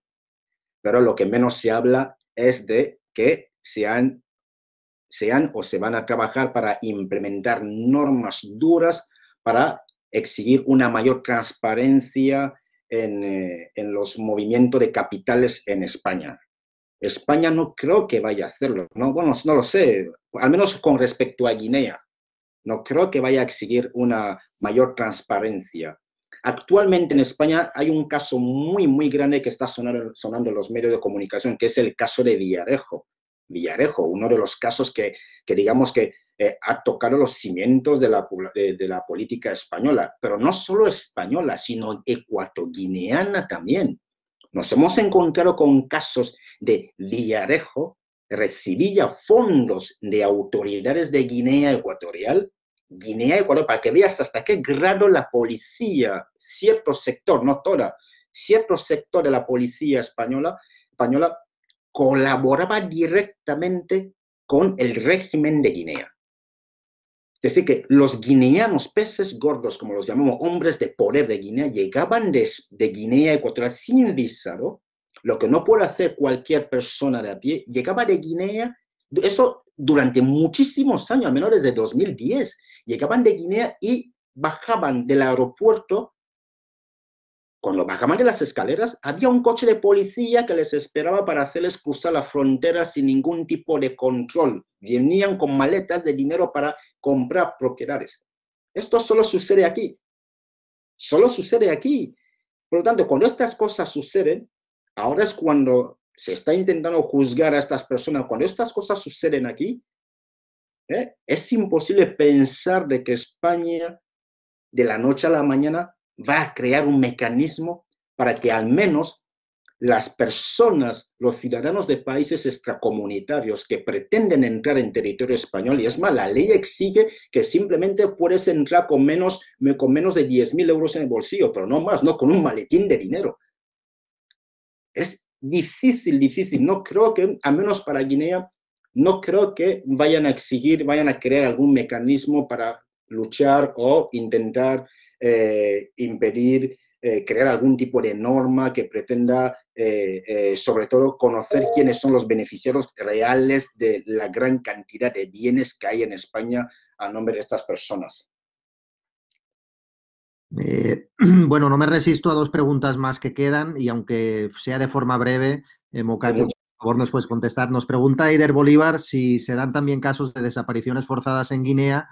pero lo que menos se habla es de que sean o se van a trabajar para implementar normas duras para exigir una mayor transparencia en los movimientos de capitales en España. España no creo que vaya a hacerlo, ¿no? Bueno, no lo sé, al menos con respecto a Guinea. No creo que vaya a exigir una mayor transparencia. Actualmente en España hay un caso muy grande que está sonando en los medios de comunicación, que es el caso de Villarejo. Villarejo, uno de los casos que digamos que ha tocado los cimientos de la política española, pero no solo española, sino ecuatoguineana también. Nos hemos encontrado con casos de Villarejo recibía fondos de autoridades de Guinea Ecuatorial, para que veas hasta qué grado la policía, cierto sector, no toda, cierto sector de la policía española colaboraba directamente con el régimen de Guinea. Es decir, que los guineanos, peces gordos, como los llamamos, hombres de poder de Guinea, llegaban de Guinea Ecuatorial sin visado, lo que no puede hacer cualquier persona de a pie, llegaba de Guinea, eso durante muchísimos años, al menos desde 2010, llegaban de Guinea y bajaban del aeropuerto. Cuando bajaban de las escaleras, había un coche de policía que les esperaba para hacerles cruzar la frontera sin ningún tipo de control. Venían con maletas de dinero para comprar propiedades. Esto solo sucede aquí. Solo sucede aquí. Por lo tanto, cuando estas cosas suceden, ahora es cuando se está intentando juzgar a estas personas. Cuando estas cosas suceden aquí, es imposible pensar de que España, de la noche a la mañana, va a crear un mecanismo para que al menos las personas, los ciudadanos de países extracomunitarios que pretenden entrar en territorio español, y es más, la ley exige que simplemente puedes entrar con menos de 10.000 euros en el bolsillo, pero no más, no con un maletín de dinero. Es difícil. No creo que, al menos para Guinea, no creo que vayan a crear algún mecanismo para luchar o intentar impedir, crear algún tipo de norma que pretenda, sobre todo, conocer quiénes son los beneficiarios reales de la gran cantidad de bienes que hay en España a nombre de estas personas. Bueno, no me resisto a dos preguntas más que quedan y aunque sea de forma breve, Mocache, por favor, nos puedes contestar. Nos pregunta Eider Bolívar si se dan también casos de desapariciones forzadas en Guinea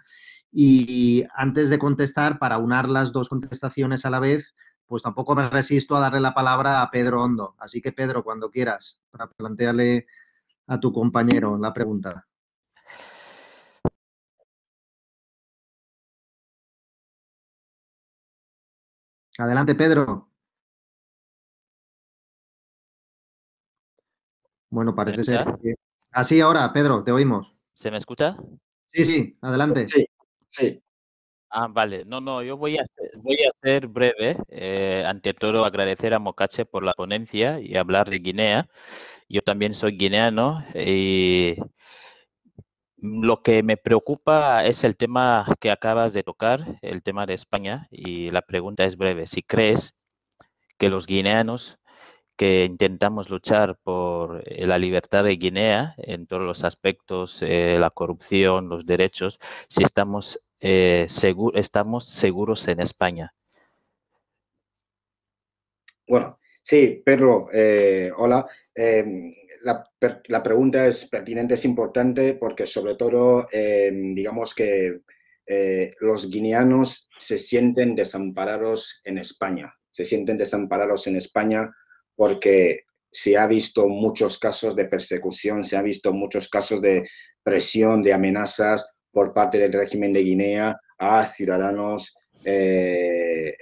y antes de contestar, para unar las dos contestaciones a la vez, pues tampoco me resisto a darle la palabra a Pedro Hondo. Así que, Pedro, cuando quieras, para plantearle a tu compañero la pregunta. Adelante, Pedro. Bueno, parece ser que... Así ahora, Pedro, te oímos. ¿Se me escucha? Sí, sí, adelante. Sí, sí. Ah, vale. No, yo voy a ser breve. Ante todo, agradecer a Mocache por la ponencia y hablar de Guinea. Yo también soy guineano y lo que me preocupa es el tema que acabas de tocar, el tema de España, y la pregunta es breve. Si crees que los guineanos que intentamos luchar por la libertad de Guinea en todos los aspectos, la corrupción, los derechos, si estamos, estamos seguros en España. Bueno, sí, Pedro, hola. La pregunta es pertinente, es importante porque sobre todo, digamos que los guineanos se sienten desamparados en España. Se sienten desamparados en España porque se ha visto muchos casos de persecución, se ha visto muchos casos de presión, de amenazas por parte del régimen de Guinea a ciudadanos que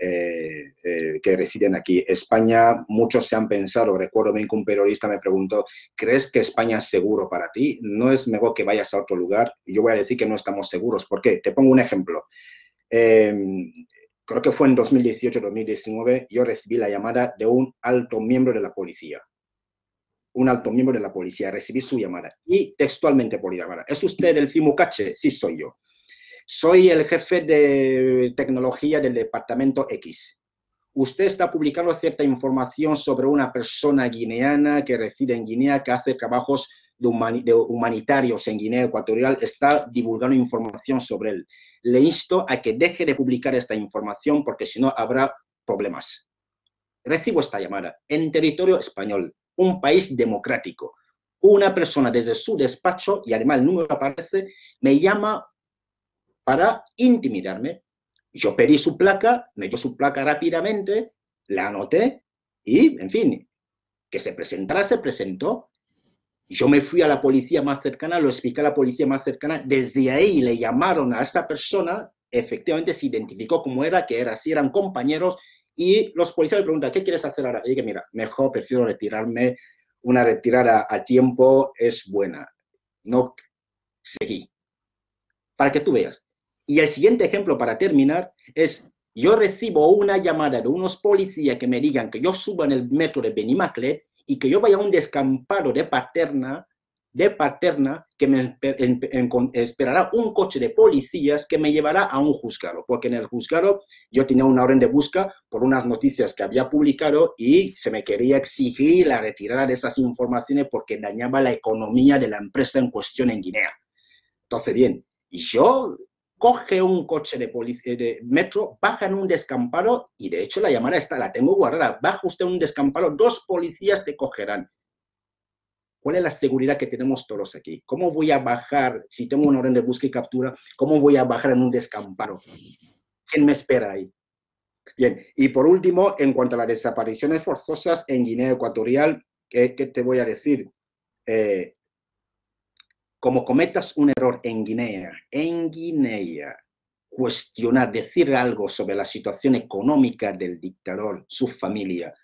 residen aquí. España, muchos se han pensado, recuerdo bien que un periodista me preguntó, ¿crees que España es seguro para ti? ¿No es mejor que vayas a otro lugar? Y yo voy a decir que no estamos seguros. ¿Por qué? Te pongo un ejemplo. Creo que fue en 2018-2019, yo recibí la llamada de un alto miembro de la policía. Un alto miembro de la policía, recibí su llamada y textualmente por llamada. ¿Es usted el Mocache? Sí, soy yo. Soy el jefe de tecnología del departamento X. Usted está publicando cierta información sobre una persona guineana que reside en Guinea, que hace trabajos humanitarios en Guinea Ecuatorial, está divulgando información sobre él. Le insto a que deje de publicar esta información porque si no habrá problemas. Recibo esta llamada en territorio español, un país democrático. Una persona desde su despacho, y además el número aparece, me llama para intimidarme. Yo pedí su placa, me dio su placa rápidamente, la anoté y, en fin, que se presentara, se presentó. Yo me fui a la policía más cercana, lo expliqué a la policía más cercana, desde ahí le llamaron a esta persona, efectivamente se identificó cómo era, que era, si eran compañeros, y los policías me preguntan, ¿qué quieres hacer ahora? Y dije, mira, mejor prefiero retirarme, una retirada a tiempo es buena, no seguí, para que tú veas. Y el siguiente ejemplo para terminar es, yo recibo una llamada de unos policías que me digan que yo suba en el metro de Benimaclet y que yo vaya a un descampado de Paterna, que me esperará un coche de policías que me llevará a un juzgado, porque en el juzgado yo tenía una orden de busca por unas noticias que había publicado y se me quería exigir la retirada de esas informaciones porque dañaba la economía de la empresa en cuestión en Guinea. Entonces, bien, y yo coge un coche de metro, baja en un descampado y de hecho la llamada está, la tengo guardada. Baja usted en un descampado, 2 policías te cogerán. ¿Cuál es la seguridad que tenemos todos aquí? ¿Cómo voy a bajar, si tengo una orden de búsqueda y captura, cómo voy a bajar en un descampado? ¿Quién me espera ahí? Bien, y por último, en cuanto a las desapariciones forzosas en Guinea Ecuatorial, ¿qué te voy a decir? Como cometas un error en Guinea, cuestionar, decir algo sobre la situación económica del dictador, su familia,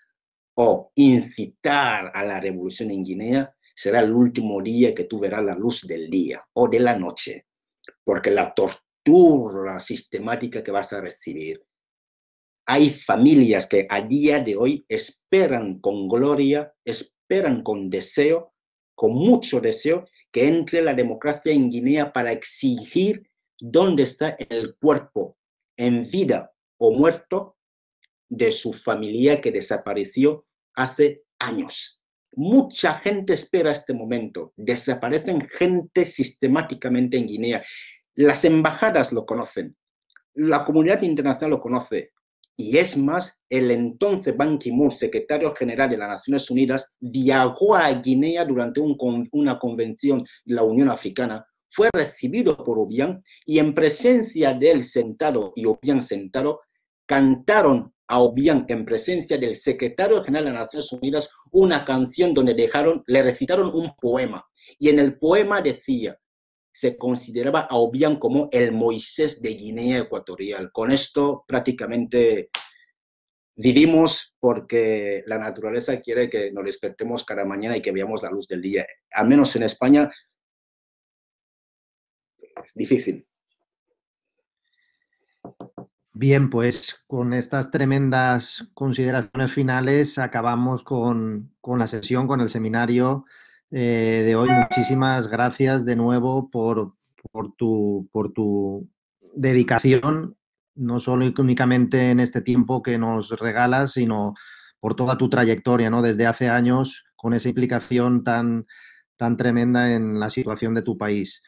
o incitar a la revolución en Guinea, será el último día que tú verás la luz del día o de la noche, porque la tortura sistemática que vas a recibir. Hay familias que a día de hoy esperan con gloria, esperan con deseo, con mucho deseo, que entre la democracia en Guinea para exigir dónde está el cuerpo en vida o muerto de su familia que desapareció hace años. Mucha gente espera este momento. Desaparecen gente sistemáticamente en Guinea. Las embajadas lo conocen. La comunidad internacional lo conoce. Y es más, el entonces Ban Ki-moon, secretario general de las Naciones Unidas, viajó a Guinea durante una convención de la Unión Africana, fue recibido por Obiang y en presencia de él sentado y Obiang sentado, cantaron a Obiang en presencia del secretario general de las Naciones Unidas una canción donde le recitaron un poema. Y en el poema decía, se consideraba a Obiang como el Moisés de Guinea Ecuatorial. Con esto prácticamente vivimos porque la naturaleza quiere que nos despertemos cada mañana y que veamos la luz del día. Al menos en España es difícil. Bien, pues con estas tremendas consideraciones finales acabamos con la sesión, con el seminario de hoy. Muchísimas gracias de nuevo por tu dedicación, no solo únicamente en este tiempo que nos regalas, sino por toda tu trayectoria, ¿no? Desde hace años, con esa implicación tan tremenda en la situación de tu país.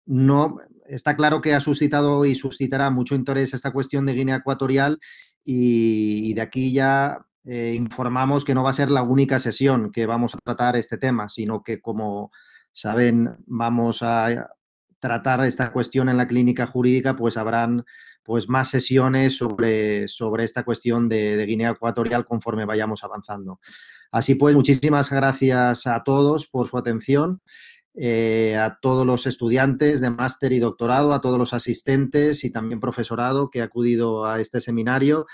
No, está claro que ha suscitado y suscitará mucho interés esta cuestión de Guinea Ecuatorial y de aquí ya informamos que no va a ser la única sesión que vamos a tratar este tema, sino que, como saben, vamos a tratar esta cuestión en la clínica jurídica, pues habrán pues más sesiones sobre esta cuestión de Guinea Ecuatorial conforme vayamos avanzando. Así pues, muchísimas gracias a todos por su atención. A todos los estudiantes de máster y doctorado, a todos los asistentes y también profesorado que ha acudido a este seminario,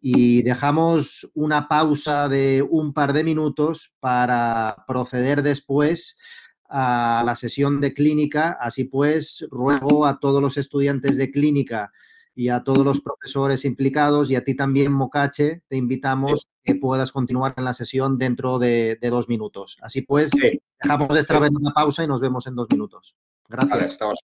y dejamos una pausa de un par de minutos para proceder después a la sesión de clínica. Así pues, ruego a todos los estudiantes de clínica y a todos los profesores implicados, y a ti también, Mocache, te invitamos que puedas continuar en la sesión dentro de 2 minutos. Así pues, dejamos esta breve pausa y nos vemos en 2 minutos. Gracias. Vale, hasta ahora.